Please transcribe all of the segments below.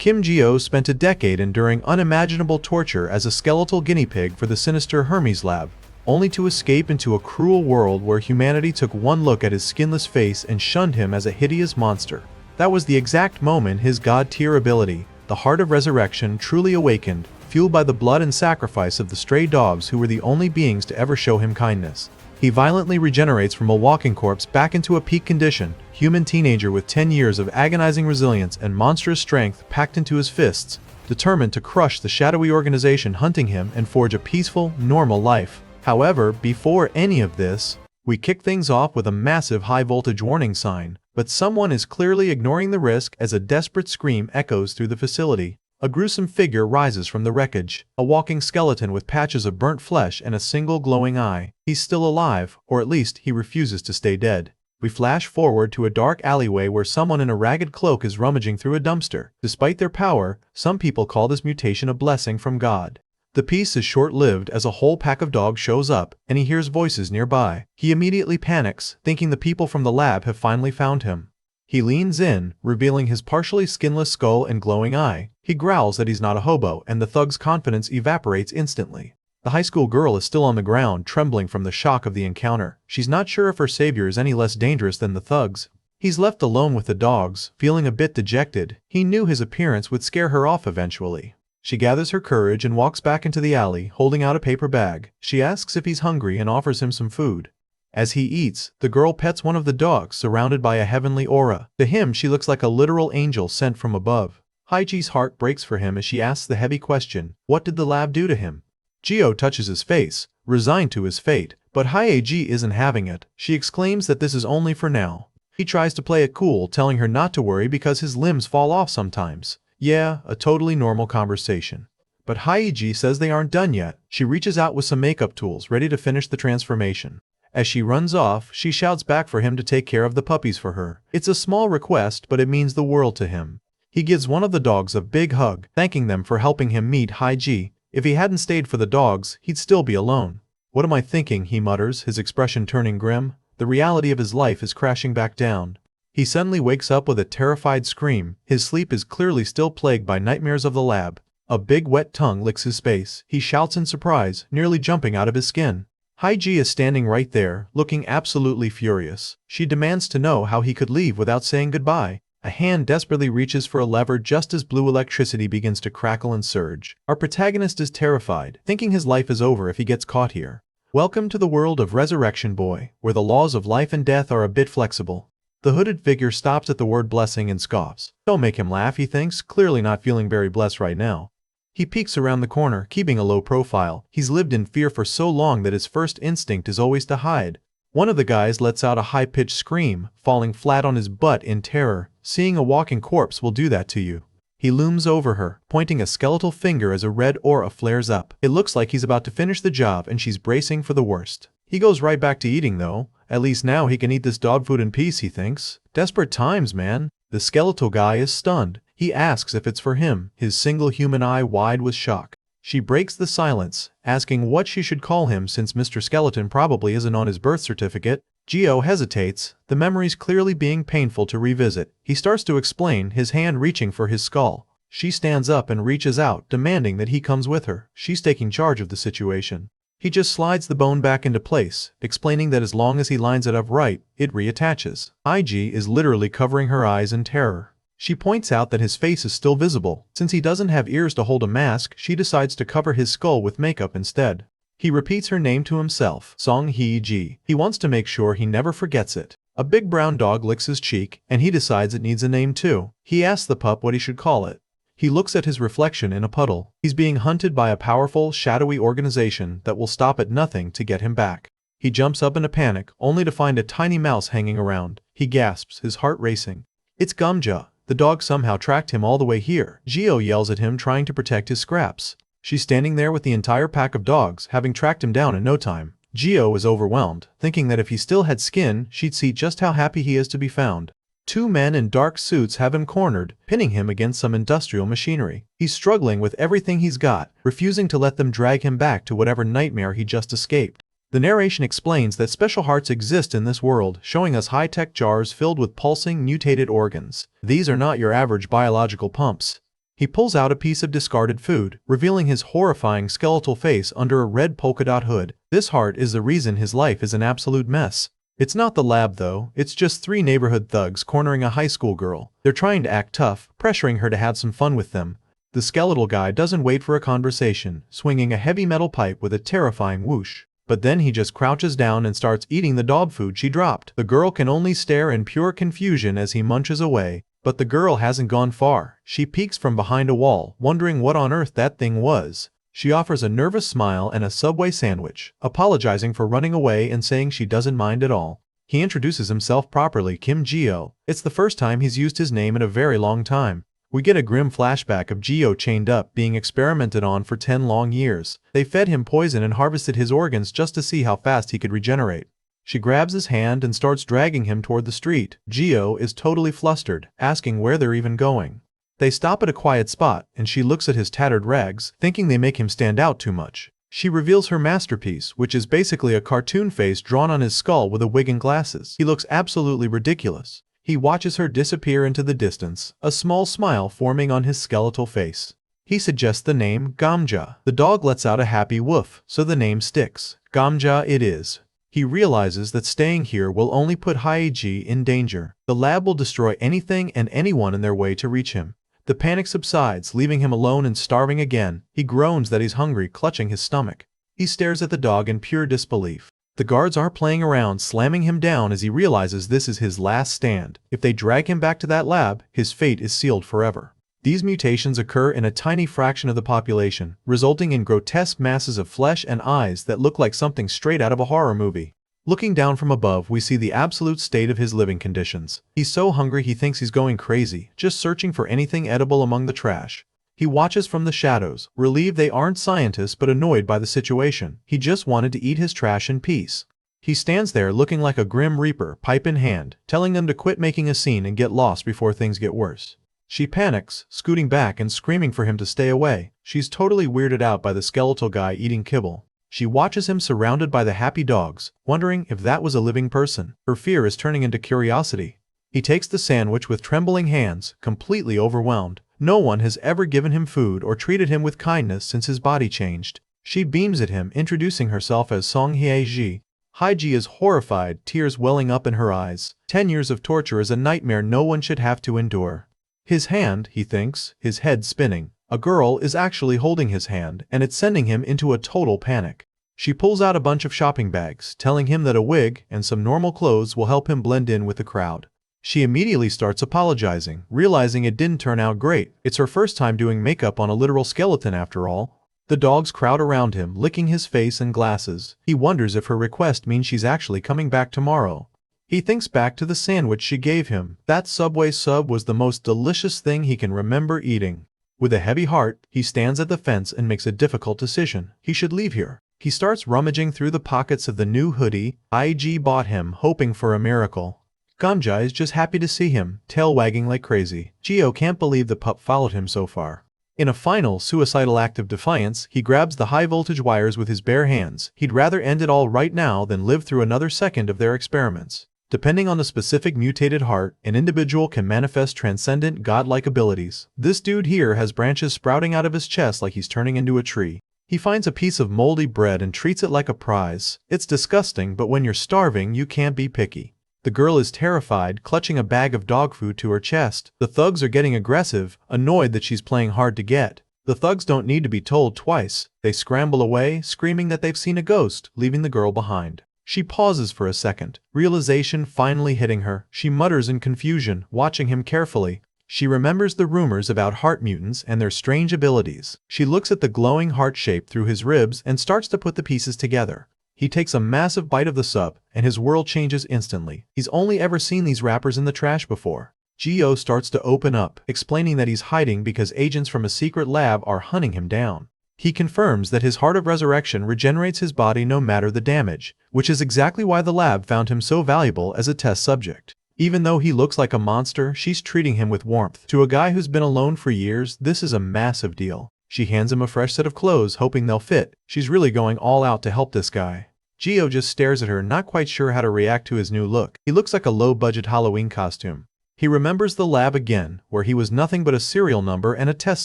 Kim Ji-oh spent a decade enduring unimaginable torture as a skeletal guinea pig for the sinister Hermes lab, only to escape into a cruel world where humanity took one look at his skinless face and shunned him as a hideous monster. That was the exact moment his god-tier ability, the Heart of Resurrection, truly awakened, fueled by the blood and sacrifice of the stray dogs who were the only beings to ever show him kindness. He violently regenerates from a walking corpse back into a peak condition, human teenager with 10 years of agonizing resilience and monstrous strength packed into his fists, determined to crush the shadowy organization hunting him and forge a peaceful, normal life. However, before any of this, we kick things off with a massive high-voltage warning sign, but someone is clearly ignoring the risk as a desperate scream echoes through the facility. A gruesome figure rises from the wreckage, a walking skeleton with patches of burnt flesh and a single glowing eye. He's still alive, or at least he refuses to stay dead. We flash forward to a dark alleyway where someone in a ragged cloak is rummaging through a dumpster. Despite their power, some people call this mutation a blessing from God. The piece is short-lived as a whole pack of dogs shows up, and he hears voices nearby. He immediately panics, thinking the people from the lab have finally found him. He leans in, revealing his partially skinless skull and glowing eye. He growls that he's not a hobo, and the thug's confidence evaporates instantly. The high school girl is still on the ground, trembling from the shock of the encounter. She's not sure if her savior is any less dangerous than the thugs. He's left alone with the dogs, feeling a bit dejected. He knew his appearance would scare her off eventually. She gathers her courage and walks back into the alley, holding out a paper bag. She asks if he's hungry and offers him some food. As he eats, the girl pets one of the dogs, surrounded by a heavenly aura. To him, she looks like a literal angel sent from above. Haiji's heart breaks for him as she asks the heavy question, what did the lab do to him? Ji-oh touches his face, resigned to his fate, but Haiji isn't having it. She exclaims that this is only for now. He tries to play it cool, telling her not to worry because his limbs fall off sometimes. Yeah, a totally normal conversation. But Haiji says they aren't done yet. She reaches out with some makeup tools, ready to finish the transformation. As she runs off, she shouts back for him to take care of the puppies for her. It's a small request, but it means the world to him. He gives one of the dogs a big hug, thanking them for helping him meet Haiji. If he hadn't stayed for the dogs, he'd still be alone. What am I thinking, he mutters, his expression turning grim. The reality of his life is crashing back down. He suddenly wakes up with a terrified scream. His sleep is clearly still plagued by nightmares of the lab. A big wet tongue licks his face. He shouts in surprise, nearly jumping out of his skin. Haiji is standing right there, looking absolutely furious. She demands to know how he could leave without saying goodbye. A hand desperately reaches for a lever just as blue electricity begins to crackle and surge. Our protagonist is terrified, thinking his life is over if he gets caught here. Welcome to the world of Resurrection Boy, where the laws of life and death are a bit flexible. The hooded figure stops at the word blessing and scoffs. Don't make him laugh, he thinks, clearly not feeling very blessed right now. He peeks around the corner, keeping a low profile. He's lived in fear for so long that his first instinct is always to hide. One of the guys lets out a high-pitched scream, falling flat on his butt in terror. Seeing a walking corpse will do that to you. He looms over her, pointing a skeletal finger as a red aura flares up. It looks like he's about to finish the job and she's bracing for the worst. He goes right back to eating though. At least now he can eat this dog food in peace, he thinks. Desperate times, man. The skeletal guy is stunned. He asks if it's for him, his single human eye wide with shock. She breaks the silence, asking what she should call him since Mr. Skeleton probably isn't on his birth certificate. Ji-oh hesitates, the memories clearly being painful to revisit. He starts to explain, his hand reaching for his skull. She stands up and reaches out, demanding that he comes with her. She's taking charge of the situation. He just slides the bone back into place, explaining that as long as he lines it up right, it reattaches. IG is literally covering her eyes in terror. She points out that his face is still visible. Since he doesn't have ears to hold a mask, she decides to cover his skull with makeup instead. He repeats her name to himself, Song Hee-ji. He wants to make sure he never forgets it. A big brown dog licks his cheek, and he decides it needs a name too. He asks the pup what he should call it. He looks at his reflection in a puddle. He's being hunted by a powerful, shadowy organization that will stop at nothing to get him back. He jumps up in a panic, only to find a tiny mouse hanging around. He gasps, his heart racing. It's Gumja. The dog somehow tracked him all the way here. Ji-oh yells at him, trying to protect his scraps. She's standing there with the entire pack of dogs, having tracked him down in no time. Ji-oh is overwhelmed, thinking that if he still had skin, she'd see just how happy he is to be found. Two men in dark suits have him cornered, pinning him against some industrial machinery. He's struggling with everything he's got, refusing to let them drag him back to whatever nightmare he just escaped. The narration explains that special hearts exist in this world, showing us high-tech jars filled with pulsing, mutated organs. These are not your average biological pumps. He pulls out a piece of discarded food, revealing his horrifying skeletal face under a red polka dot hood. This heart is the reason his life is an absolute mess. It's not the lab though, it's just 3 neighborhood thugs cornering a high school girl. They're trying to act tough, pressuring her to have some fun with them. The skeletal guy doesn't wait for a conversation, swinging a heavy metal pipe with a terrifying whoosh. But then he just crouches down and starts eating the dog food she dropped. The girl can only stare in pure confusion as he munches away. But the girl hasn't gone far. She peeks from behind a wall, wondering what on earth that thing was. She offers a nervous smile and a Subway sandwich, apologizing for running away and saying she doesn't mind at all. He introduces himself properly, Kim Geo. It's the first time he's used his name in a very long time. We get a grim flashback of Geo chained up, being experimented on for 10 long years. They fed him poison and harvested his organs just to see how fast he could regenerate. She grabs his hand and starts dragging him toward the street. Geo is totally flustered, asking where they're even going. They stop at a quiet spot, and she looks at his tattered rags, thinking they make him stand out too much. She reveals her masterpiece, which is basically a cartoon face drawn on his skull with a wig and glasses. He looks absolutely ridiculous. He watches her disappear into the distance, a small smile forming on his skeletal face. He suggests the name Gamja. The dog lets out a happy woof, so the name sticks. Gamja it is. He realizes that staying here will only put Haiji in danger. The lab will destroy anything and anyone in their way to reach him. The panic subsides, leaving him alone and starving again. He groans that he's hungry, clutching his stomach. He stares at the dog in pure disbelief. The guards are playing around, slamming him down as he realizes this is his last stand. If they drag him back to that lab, his fate is sealed forever. These mutations occur in a tiny fraction of the population, resulting in grotesque masses of flesh and eyes that look like something straight out of a horror movie. Looking down from above, we see the absolute state of his living conditions. He's so hungry he thinks he's going crazy, just searching for anything edible among the trash. He watches from the shadows, relieved they aren't scientists but annoyed by the situation. He just wanted to eat his trash in peace. He stands there looking like a grim reaper, pipe in hand, telling them to quit making a scene and get lost before things get worse. She panics, scooting back and screaming for him to stay away. She's totally weirded out by the skeletal guy eating kibble. She watches him surrounded by the happy dogs, wondering if that was a living person. Her fear is turning into curiosity. He takes the sandwich with trembling hands, completely overwhelmed. No one has ever given him food or treated him with kindness since his body changed. She beams at him, introducing herself as Song Hye-ji. Hye-ji is horrified, tears welling up in her eyes. 10 years of torture is a nightmare no one should have to endure. His hand, he thinks, his head spinning. A girl is actually holding his hand, and it's sending him into a total panic. She pulls out a bunch of shopping bags, telling him that a wig and some normal clothes will help him blend in with the crowd. She immediately starts apologizing, realizing it didn't turn out great. It's her first time doing makeup on a literal skeleton after all. The dogs crowd around him, licking his face and glasses. He wonders if her request means she's actually coming back tomorrow. He thinks back to the sandwich she gave him. That Subway sub was the most delicious thing he can remember eating. With a heavy heart, he stands at the fence and makes a difficult decision. He should leave here. He starts rummaging through the pockets of the new hoodie IG bought him, hoping for a miracle. Gamja is just happy to see him, tail wagging like crazy. Geo can't believe the pup followed him so far. In a final, suicidal act of defiance, he grabs the high-voltage wires with his bare hands. He'd rather end it all right now than live through another second of their experiments. Depending on the specific mutated heart, an individual can manifest transcendent, godlike abilities. This dude here has branches sprouting out of his chest like he's turning into a tree. He finds a piece of moldy bread and treats it like a prize. It's disgusting, but when you're starving, you can't be picky. The girl is terrified, clutching a bag of dog food to her chest. The thugs are getting aggressive, annoyed that she's playing hard to get. The thugs don't need to be told twice. They scramble away, screaming that they've seen a ghost, leaving the girl behind. She pauses for a second, realization finally hitting her. She mutters in confusion, watching him carefully. She remembers the rumors about heart mutants and their strange abilities. She looks at the glowing heart shape through his ribs and starts to put the pieces together. He takes a massive bite of the sub, and his world changes instantly. He's only ever seen these wrappers in the trash before. Geo starts to open up, explaining that he's hiding because agents from a secret lab are hunting him down. He confirms that his heart of resurrection regenerates his body no matter the damage, which is exactly why the lab found him so valuable as a test subject. Even though he looks like a monster, she's treating him with warmth. To a guy who's been alone for years, this is a massive deal. She hands him a fresh set of clothes, hoping they'll fit. She's really going all out to help this guy. Geo just stares at her, not quite sure how to react to his new look. He looks like a low-budget Halloween costume. He remembers the lab again, where he was nothing but a serial number and a test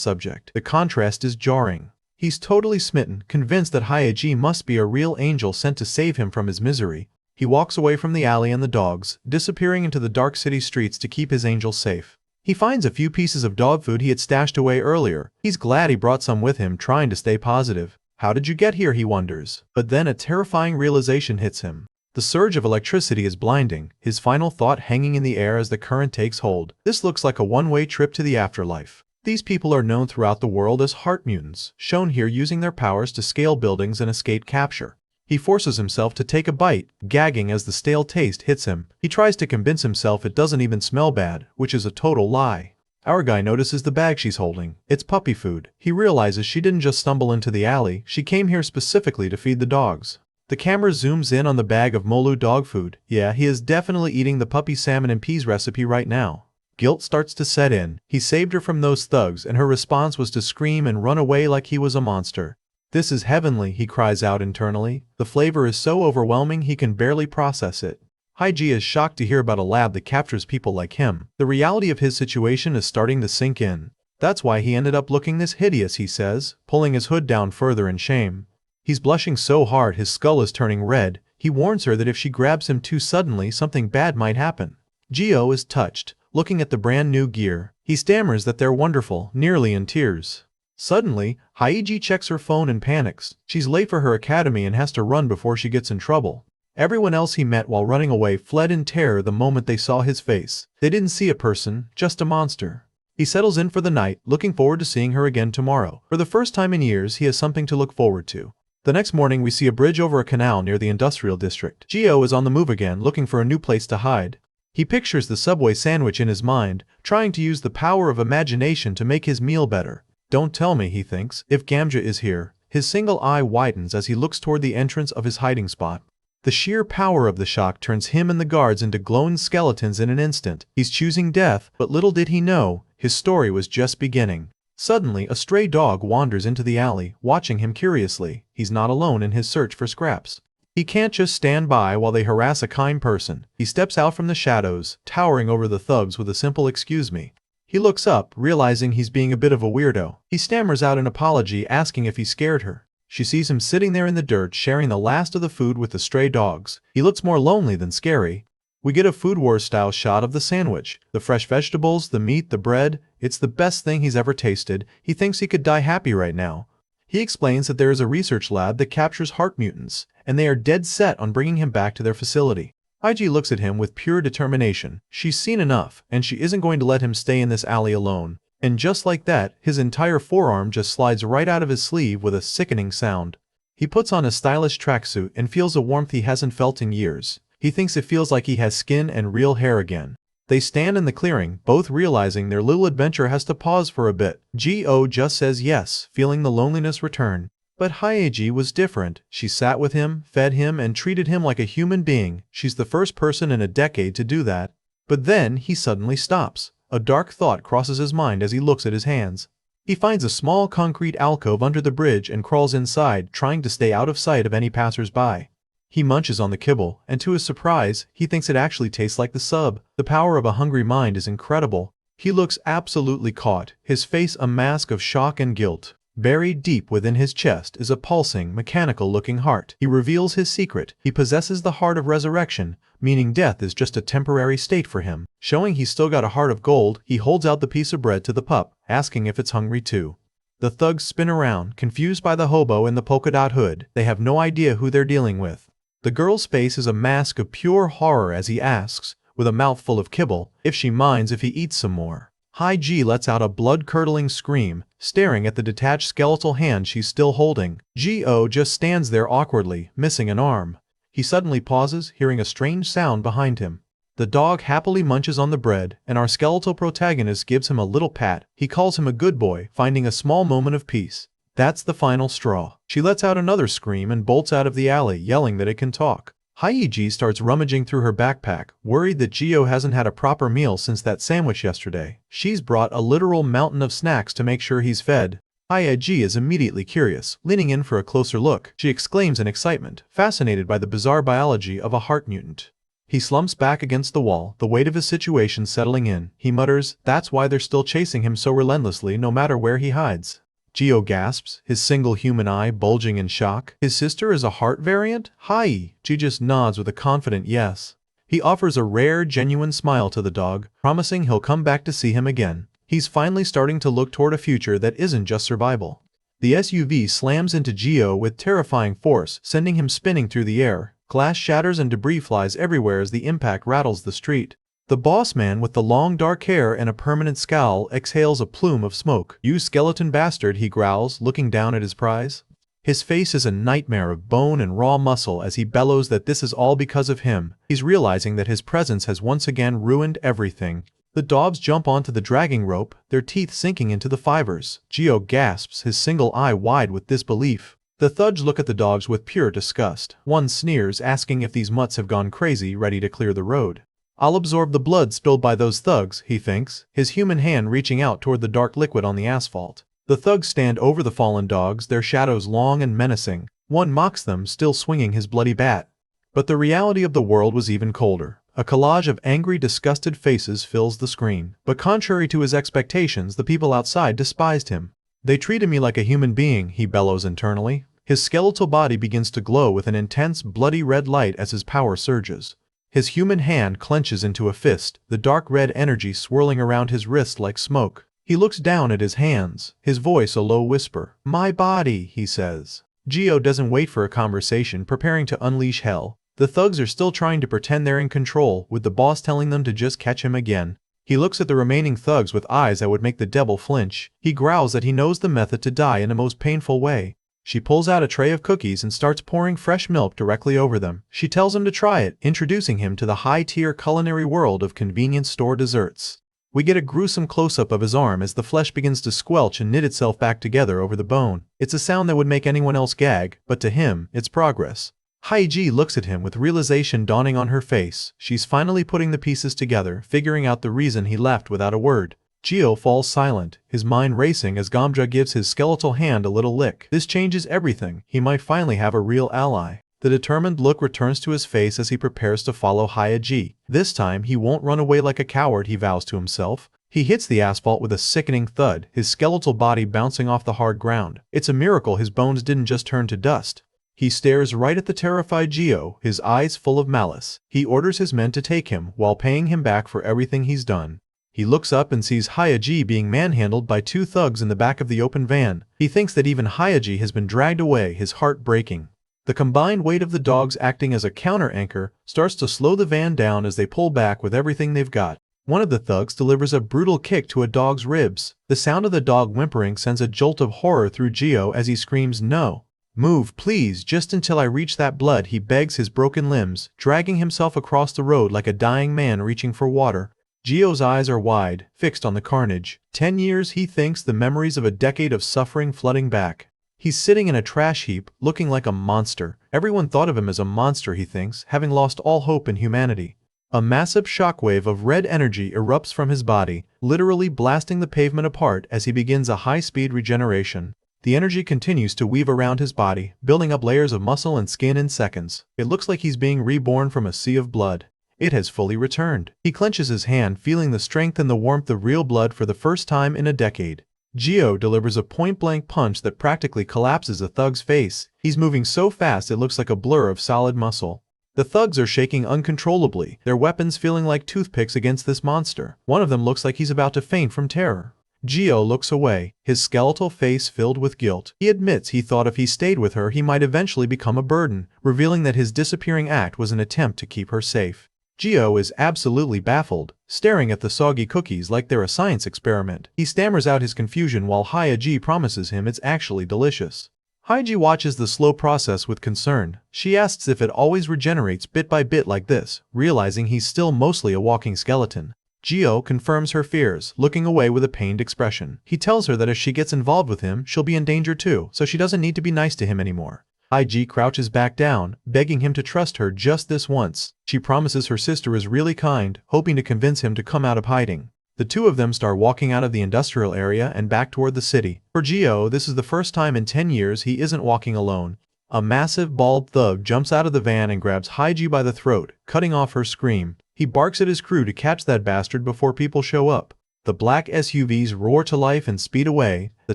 subject. The contrast is jarring. He's totally smitten, convinced that Hyeji must be a real angel sent to save him from his misery. He walks away from the alley and the dogs, disappearing into the dark city streets to keep his angel safe. He finds a few pieces of dog food he had stashed away earlier. He's glad he brought some with him, trying to stay positive. How did you get here, he wonders. But then a terrifying realization hits him. The surge of electricity is blinding, his final thought hanging in the air as the current takes hold. This looks like a one-way trip to the afterlife. These people are known throughout the world as heart mutants, shown here using their powers to scale buildings and escape capture. He forces himself to take a bite, gagging as the stale taste hits him. He tries to convince himself it doesn't even smell bad, which is a total lie. Our guy notices the bag she's holding. It's puppy food. He realizes she didn't just stumble into the alley, she came here specifically to feed the dogs. The camera zooms in on the bag of mamoru dog food. Yeah, he is definitely eating the puppy salmon and peas recipe right now. Guilt starts to set in. He saved her from those thugs and her response was to scream and run away like he was a monster. This is heavenly, he cries out internally. The flavor is so overwhelming he can barely process it. Hyeji is shocked to hear about a lab that captures people like him. The reality of his situation is starting to sink in. That's why he ended up looking this hideous, he says, pulling his hood down further in shame. He's blushing so hard his skull is turning red. He warns her that if she grabs him too suddenly, something bad might happen. Geo is touched, looking at the brand new gear. He stammers that they're wonderful, nearly in tears. Suddenly, Hyeji checks her phone and panics. She's late for her academy and has to run before she gets in trouble. Everyone else he met while running away fled in terror the moment they saw his face. They didn't see a person, just a monster. He settles in for the night, looking forward to seeing her again tomorrow. For the first time in years, he has something to look forward to. The next morning, we see a bridge over a canal near the industrial district. Geo is on the move again, looking for a new place to hide. He pictures the Subway sandwich in his mind, trying to use the power of imagination to make his meal better. Don't tell me, he thinks, if Gamja is here. His single eye widens as he looks toward the entrance of his hiding spot. The sheer power of the shock turns him and the guards into glowing skeletons in an instant. He's choosing death, but little did he know, his story was just beginning. Suddenly, a stray dog wanders into the alley, watching him curiously. He's not alone in his search for scraps. He can't just stand by while they harass a kind person. He steps out from the shadows, towering over the thugs with a simple "excuse me." He looks up, realizing he's being a bit of a weirdo. He stammers out an apology, asking if he scared her. She sees him sitting there in the dirt, sharing the last of the food with the stray dogs. He looks more lonely than scary. We get a Food Wars style shot of the sandwich. The fresh vegetables, the meat, the bread. It's the best thing he's ever tasted. He thinks he could die happy right now. He explains that there is a research lab that captures heart mutants, and they are dead set on bringing him back to their facility. Hyeji looks at him with pure determination. She's seen enough, and she isn't going to let him stay in this alley alone. And just like that, his entire forearm just slides right out of his sleeve with a sickening sound. He puts on a stylish tracksuit and feels a warmth he hasn't felt in years. He thinks it feels like he has skin and real hair again. They stand in the clearing, both realizing their little adventure has to pause for a bit. Go just says yes, feeling the loneliness return. But Hyeji was different. She sat with him, fed him, and treated him like a human being. She's the first person in a decade to do that. But then he suddenly stops. A dark thought crosses his mind as he looks at his hands. He finds a small concrete alcove under the bridge and crawls inside, trying to stay out of sight of any passers-by. He munches on the kibble, and to his surprise, he thinks it actually tastes like the sub. The power of a hungry mind is incredible. He looks absolutely caught, his face a mask of shock and guilt. Buried deep within his chest is a pulsing, mechanical-looking heart. He reveals his secret. He possesses the heart of resurrection, meaning death is just a temporary state for him. Showing he's still got a heart of gold, he holds out the piece of bread to the pup, asking if it's hungry too. The thugs spin around, confused by the hobo in the polka-dot hood. They have no idea who they're dealing with. The girl's face is a mask of pure horror as he asks, with a mouthful of kibble, if she minds if he eats some more. Hyeji lets out a blood-curdling scream, staring at the detached skeletal hand she's still holding. Go just stands there awkwardly, missing an arm. He suddenly pauses, hearing a strange sound behind him. The dog happily munches on the bread, and our skeletal protagonist gives him a little pat. He calls him a good boy, finding a small moment of peace. That's the final straw. She lets out another scream and bolts out of the alley, yelling that it can talk. Hyeji starts rummaging through her backpack, worried that Geo hasn't had a proper meal since that sandwich yesterday. She's brought a literal mountain of snacks to make sure he's fed. Hyeji is immediately curious, leaning in for a closer look. She exclaims in excitement, fascinated by the bizarre biology of a heart mutant. He slumps back against the wall, the weight of his situation settling in. He mutters, that's why they're still chasing him so relentlessly no matter where he hides. Gio gasps, his single human eye bulging in shock. His sister is a heart variant? Hi! G just nods with a confident yes. He offers a rare, genuine smile to the dog, promising he'll come back to see him again. He's finally starting to look toward a future that isn't just survival. The SUV slams into Gio with terrifying force, sending him spinning through the air. Glass shatters and debris flies everywhere as the impact rattles the street. The boss man with the long dark hair and a permanent scowl exhales a plume of smoke. You skeleton bastard, he growls, looking down at his prize. His face is a nightmare of bone and raw muscle as he bellows that this is all because of him. He's realizing that his presence has once again ruined everything. The dogs jump onto the dragging rope, their teeth sinking into the fibers. Gio gasps, his single eye wide with disbelief. The thugs look at the dogs with pure disgust. One sneers, asking if these mutts have gone crazy, ready to clear the road. I'll absorb the blood spilled by those thugs, he thinks, his human hand reaching out toward the dark liquid on the asphalt. The thugs stand over the fallen dogs, their shadows long and menacing. One mocks them, still swinging his bloody bat. But the reality of the world was even colder. A collage of angry, disgusted faces fills the screen. But contrary to his expectations, the people outside despised him. They treated me like a human being, he bellows internally. His skeletal body begins to glow with an intense, bloody red light as his power surges. His human hand clenches into a fist, the dark red energy swirling around his wrist like smoke. He looks down at his hands, his voice a low whisper. My body, he says. Gio doesn't wait for a conversation, preparing to unleash hell. The thugs are still trying to pretend they're in control, with the boss telling them to just catch him again. He looks at the remaining thugs with eyes that would make the devil flinch. He growls that he knows the method to die in the most painful way. She pulls out a tray of cookies and starts pouring fresh milk directly over them. She tells him to try it, introducing him to the high-tier culinary world of convenience store desserts. We get a gruesome close-up of his arm as the flesh begins to squelch and knit itself back together over the bone. It's a sound that would make anyone else gag, but to him, it's progress. Haiji looks at him with realization dawning on her face. She's finally putting the pieces together, figuring out the reason he left without a word. Gio falls silent, his mind racing as Gamja gives his skeletal hand a little lick. This changes everything. He might finally have a real ally. The determined look returns to his face as he prepares to follow Hayaji. This time, he won't run away like a coward, he vows to himself. He hits the asphalt with a sickening thud, his skeletal body bouncing off the hard ground. It's a miracle his bones didn't just turn to dust. He stares right at the terrified Gio, his eyes full of malice. He orders his men to take him, while paying him back for everything he's done. He looks up and sees Hayaji being manhandled by two thugs in the back of the open van. He thinks that even Hayaji has been dragged away, his heart breaking. The combined weight of the dogs acting as a counter-anchor starts to slow the van down as they pull back with everything they've got. One of the thugs delivers a brutal kick to a dog's ribs. The sound of the dog whimpering sends a jolt of horror through Gio as he screams, "No! Move, please, just until I reach that blood," he begs his broken limbs, dragging himself across the road like a dying man reaching for water. Gio's eyes are wide, fixed on the carnage. 10 years, he thinks, the memories of a decade of suffering flooding back. He's sitting in a trash heap, looking like a monster. Everyone thought of him as a monster, he thinks, having lost all hope in humanity. A massive shockwave of red energy erupts from his body, literally blasting the pavement apart as he begins a high-speed regeneration. The energy continues to weave around his body, building up layers of muscle and skin in seconds. It looks like he's being reborn from a sea of blood. It has fully returned. He clenches his hand, feeling the strength and the warmth of real blood for the first time in a decade. Gio delivers a point-blank punch that practically collapses a thug's face. He's moving so fast it looks like a blur of solid muscle. The thugs are shaking uncontrollably, their weapons feeling like toothpicks against this monster. One of them looks like he's about to faint from terror. Gio looks away, his skeletal face filled with guilt. He admits he thought if he stayed with her he might eventually become a burden, revealing that his disappearing act was an attempt to keep her safe. Gio is absolutely baffled, staring at the soggy cookies like they're a science experiment. He stammers out his confusion while Hayaji promises him it's actually delicious. Hayaji watches the slow process with concern. She asks if it always regenerates bit by bit like this, realizing he's still mostly a walking skeleton. Gio confirms her fears, looking away with a pained expression. He tells her that if she gets involved with him, she'll be in danger too, so she doesn't need to be nice to him anymore. IG crouches back down, begging him to trust her just this once. She promises her sister is really kind, hoping to convince him to come out of hiding. The two of them start walking out of the industrial area and back toward the city. For Gio, this is the first time in 10 years he isn't walking alone. A massive, bald thug jumps out of the van and grabs Haiji by the throat, cutting off her scream. He barks at his crew to catch that bastard before people show up. The black SUVs roar to life and speed away, the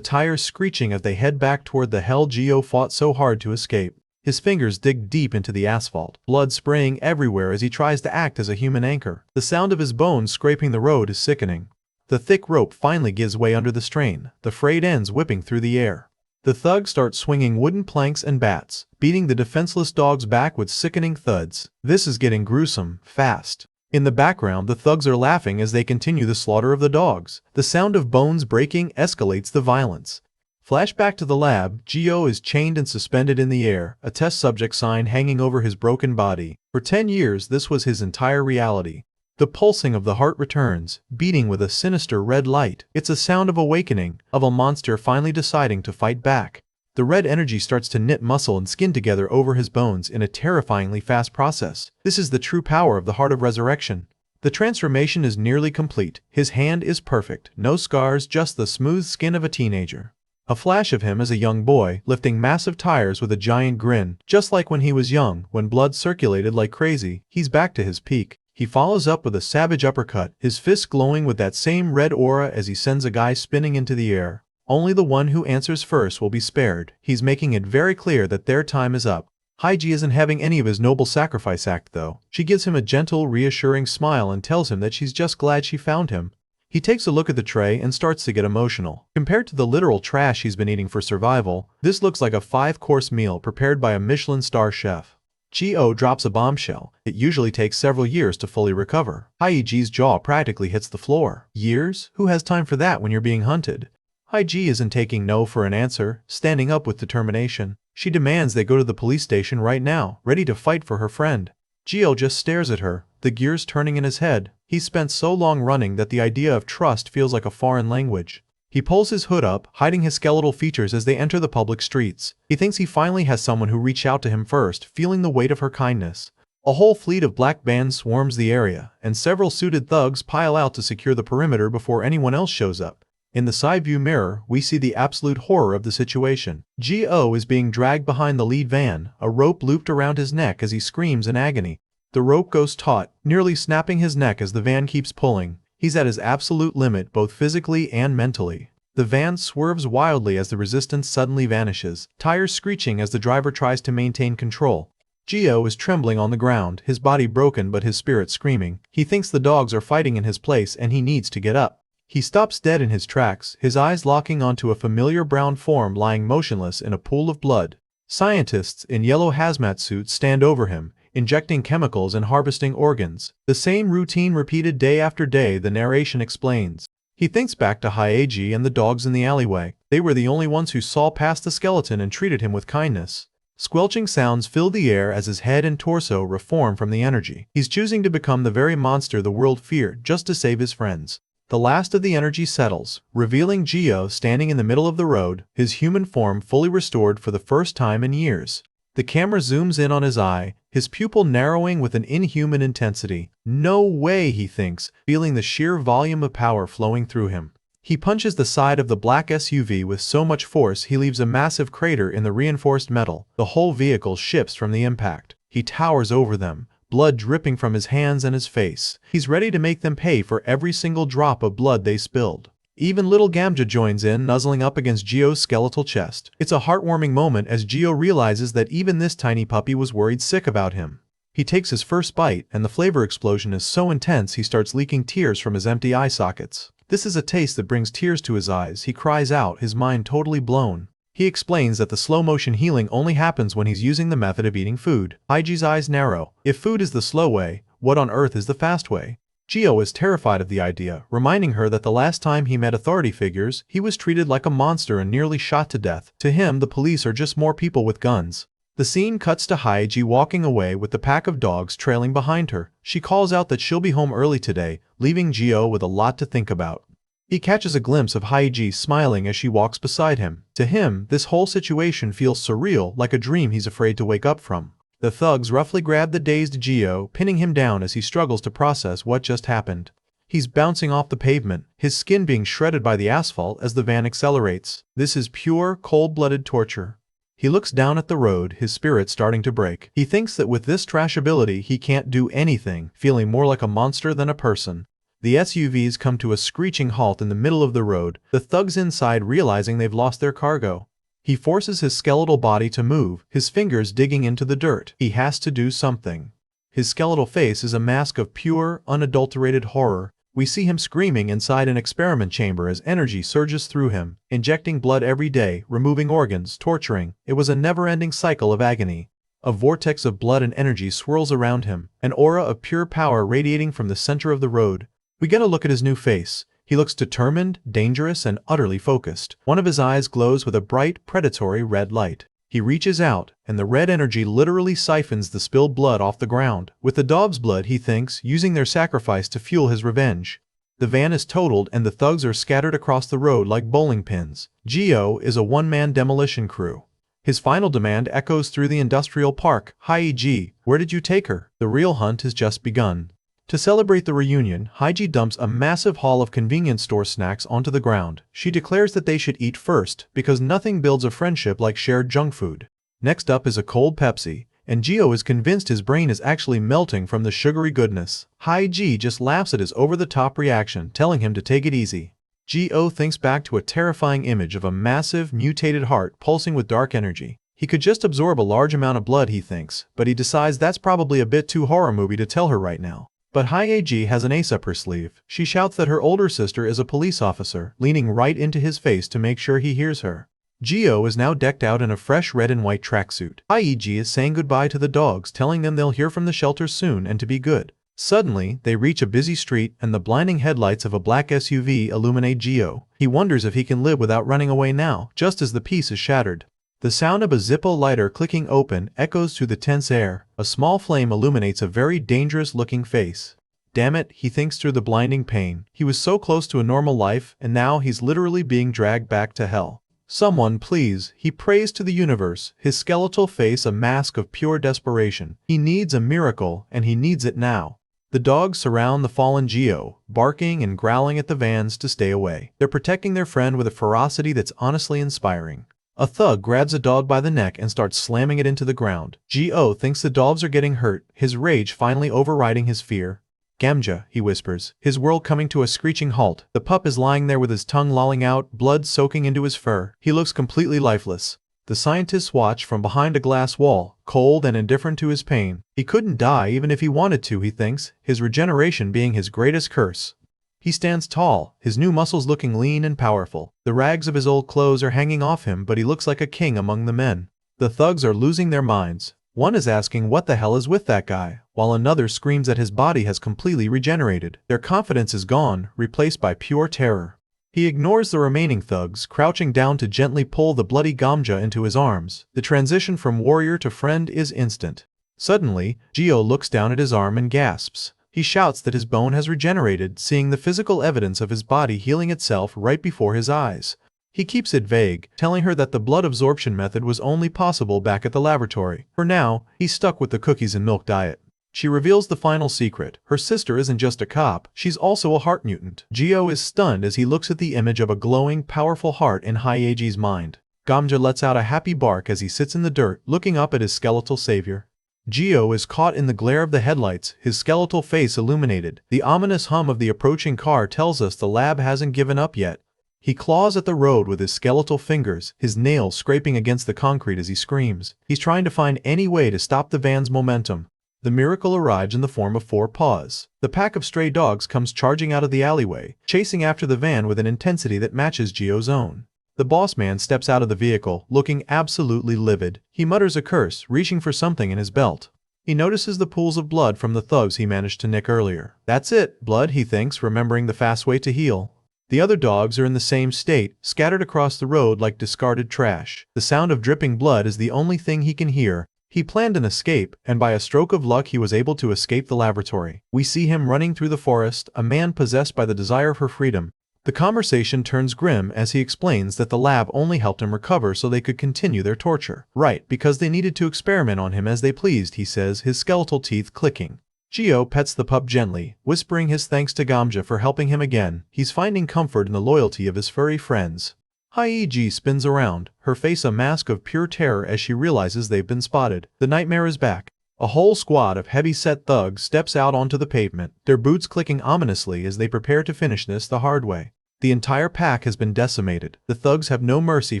tires screeching as they head back toward the hell Gio fought so hard to escape. His fingers dig deep into the asphalt, blood spraying everywhere as he tries to act as a human anchor. The sound of his bones scraping the road is sickening. The thick rope finally gives way under the strain, the frayed ends whipping through the air. The thugs start swinging wooden planks and bats, beating the defenseless dogs back with sickening thuds. This is getting gruesome, fast. In the background, the thugs are laughing as they continue the slaughter of the dogs. The sound of bones breaking escalates the violence. Flashback to the lab, Gio is chained and suspended in the air, a test subject sign hanging over his broken body. For 10 years, this was his entire reality. The pulsing of the heart returns, beating with a sinister red light. It's a sound of awakening, of a monster finally deciding to fight back. The red energy starts to knit muscle and skin together over his bones in a terrifyingly fast process. This is the true power of the heart of resurrection. The transformation is nearly complete. His hand is perfect, no scars, just the smooth skin of a teenager. A flash of him as a young boy, lifting massive tires with a giant grin, just like when he was young, when blood circulated like crazy. He's back to his peak. He follows up with a savage uppercut, his fist glowing with that same red aura as he sends a guy spinning into the air. Only the one who answers first will be spared. He's making it very clear that their time is up. Haiji isn't having any of his noble sacrifice act though. She gives him a gentle, reassuring smile and tells him that she's just glad she found him. He takes a look at the tray and starts to get emotional. Compared to the literal trash he's been eating for survival, this looks like a 5-course meal prepared by a Michelin star chef. Gio drops a bombshell. It usually takes several years to fully recover. Haiji's jaw practically hits the floor. Years? Who has time for that when you're being hunted? Haiji isn't taking no for an answer, standing up with determination. She demands they go to the police station right now, ready to fight for her friend. Gio just stares at her, the gears turning in his head. He's spent so long running that the idea of trust feels like a foreign language. He pulls his hood up, hiding his skeletal features as they enter the public streets. He thinks he finally has someone who reached out to him first, feeling the weight of her kindness. A whole fleet of black bands swarms the area, and several suited thugs pile out to secure the perimeter before anyone else shows up. In the side view mirror, we see the absolute horror of the situation. Gio is being dragged behind the lead van, a rope looped around his neck as he screams in agony. The rope goes taut, nearly snapping his neck as the van keeps pulling. He's at his absolute limit both physically and mentally. The van swerves wildly as the resistance suddenly vanishes, tires screeching as the driver tries to maintain control. Gio is trembling on the ground, his body broken but his spirit screaming. He thinks the dogs are fighting in his place and he needs to get up. He stops dead in his tracks, his eyes locking onto a familiar brown form lying motionless in a pool of blood. Scientists in yellow hazmat suits stand over him, injecting chemicals and harvesting organs. The same routine repeated day after day, the narration explains. He thinks back to Haiji and the dogs in the alleyway. They were the only ones who saw past the skeleton and treated him with kindness. Squelching sounds fill the air as his head and torso reform from the energy. He's choosing to become the very monster the world feared just to save his friends. The last of the energy settles, revealing Gio standing in the middle of the road, his human form fully restored for the first time in years. The camera zooms in on his eye, his pupil narrowing with an inhuman intensity. No way, he thinks, feeling the sheer volume of power flowing through him. He punches the side of the black SUV with so much force he leaves a massive crater in the reinforced metal. The whole vehicle shifts from the impact. He towers over them, blood dripping from his hands and his face. He's ready to make them pay for every single drop of blood they spilled. Even little Gamja joins in, nuzzling up against Gio's skeletal chest. It's a heartwarming moment as Gio realizes that even this tiny puppy was worried sick about him. He takes his first bite, and the flavor explosion is so intense he starts leaking tears from his empty eye sockets. This is a taste that brings tears to his eyes. He cries out, his mind totally blown. He explains that the slow-motion healing only happens when he's using the method of eating food. Haiji's eyes narrow. If food is the slow way, what on earth is the fast way? Gio is terrified of the idea, reminding her that the last time he met authority figures, he was treated like a monster and nearly shot to death. To him, the police are just more people with guns. The scene cuts to Haiji walking away with the pack of dogs trailing behind her. She calls out that she'll be home early today, leaving Gio with a lot to think about. He catches a glimpse of Haiji smiling as she walks beside him. To him, this whole situation feels surreal, like a dream he's afraid to wake up from. The thugs roughly grab the dazed Gio, pinning him down as he struggles to process what just happened. He's bouncing off the pavement, his skin being shredded by the asphalt as the van accelerates. This is pure, cold-blooded torture. He looks down at the road, his spirit starting to break. He thinks that with this trash ability he can't do anything, feeling more like a monster than a person. The SUVs come to a screeching halt in the middle of the road, the thugs inside realizing they've lost their cargo. He forces his skeletal body to move, his fingers digging into the dirt. He has to do something. His skeletal face is a mask of pure, unadulterated horror. We see him screaming inside an experiment chamber as energy surges through him, injecting blood every day, removing organs, torturing. It was a never-ending cycle of agony. A vortex of blood and energy swirls around him, an aura of pure power radiating from the center of the road. We get a look at his new face. He looks determined, dangerous, and utterly focused. One of his eyes glows with a bright, predatory red light. He reaches out, and the red energy literally siphons the spilled blood off the ground. With the tobs' blood, he thinks, using their sacrifice to fuel his revenge. The van is totaled and the thugs are scattered across the road like bowling pins. Geo is a one-man demolition crew. His final demand echoes through the industrial park. Haiji, where did you take her? The real hunt has just begun. To celebrate the reunion, Haiji dumps a massive haul of convenience store snacks onto the ground. She declares that they should eat first, because nothing builds a friendship like shared junk food. Next up is a cold Pepsi, and Geo is convinced his brain is actually melting from the sugary goodness. Haiji just laughs at his over-the-top reaction, telling him to take it easy. Geo thinks back to a terrifying image of a massive, mutated heart pulsing with dark energy. He could just absorb a large amount of blood, he thinks, but he decides that's probably a bit too horror movie to tell her right now. But Haiji has an ace up her sleeve. She shouts that her older sister is a police officer, leaning right into his face to make sure he hears her. Geo is now decked out in a fresh red and white tracksuit. Haiji is saying goodbye to the dogs, telling them they'll hear from the shelter soon and to be good. Suddenly, they reach a busy street and the blinding headlights of a black SUV illuminate Geo. He wonders if he can live without running away now, just as the peace is shattered. The sound of a Zippo lighter clicking open echoes through the tense air. A small flame illuminates a very dangerous-looking face. Damn it, he thinks through the blinding pain. He was so close to a normal life, and now he's literally being dragged back to hell. Someone, please, he prays to the universe, his skeletal face a mask of pure desperation. He needs a miracle, and he needs it now. The dogs surround the fallen Geo, barking and growling at the vans to stay away. They're protecting their friend with a ferocity that's honestly inspiring. A thug grabs a dog by the neck and starts slamming it into the ground. Geo thinks the dogs are getting hurt, his rage finally overriding his fear. Gamja, he whispers, his world coming to a screeching halt. The pup is lying there with his tongue lolling out, blood soaking into his fur. He looks completely lifeless. The scientists watch from behind a glass wall, cold and indifferent to his pain. He couldn't die even if he wanted to, he thinks, his regeneration being his greatest curse. He stands tall, his new muscles looking lean and powerful. The rags of his old clothes are hanging off him, but he looks like a king among the men. The thugs are losing their minds. One is asking what the hell is with that guy, while another screams that his body has completely regenerated. Their confidence is gone, replaced by pure terror. He ignores the remaining thugs, crouching down to gently pull the bloody Gamja into his arms. The transition from warrior to friend is instant. Suddenly, Geo looks down at his arm and gasps. He shouts that his bone has regenerated, seeing the physical evidence of his body healing itself right before his eyes. He keeps it vague, telling her that the blood absorption method was only possible back at the laboratory. For now, he's stuck with the cookies and milk diet. She reveals the final secret. Her sister isn't just a cop, she's also a heart mutant. Geo is stunned as he looks at the image of a glowing, powerful heart in Hyeji's mind. Gamja lets out a happy bark as he sits in the dirt, looking up at his skeletal savior. Geo is caught in the glare of the headlights, his skeletal face illuminated. The ominous hum of the approaching car tells us the lab hasn't given up yet. He claws at the road with his skeletal fingers, his nails scraping against the concrete as he screams. He's trying to find any way to stop the van's momentum. The miracle arrives in the form of 4 paws. The pack of stray dogs comes charging out of the alleyway, chasing after the van with an intensity that matches Geo's own. The boss man steps out of the vehicle, looking absolutely livid. He mutters a curse, reaching for something in his belt. He notices the pools of blood from the thugs he managed to nick earlier. That's it, blood, he thinks, remembering the fast way to heal. The other dogs are in the same state, scattered across the road like discarded trash. The sound of dripping blood is the only thing he can hear. He planned an escape, and by a stroke of luck he was able to escape the laboratory. We see him running through the forest, a man possessed by the desire for freedom. The conversation turns grim as he explains that the lab only helped him recover so they could continue their torture. Right, because they needed to experiment on him as they pleased, he says, his skeletal teeth clicking. Geo pets the pup gently, whispering his thanks to Gamja for helping him again. He's finding comfort in the loyalty of his furry friends. Haiji spins around, her face a mask of pure terror as she realizes they've been spotted. The nightmare is back. A whole squad of heavy-set thugs steps out onto the pavement, their boots clicking ominously as they prepare to finish this the hard way. The entire pack has been decimated. The thugs have no mercy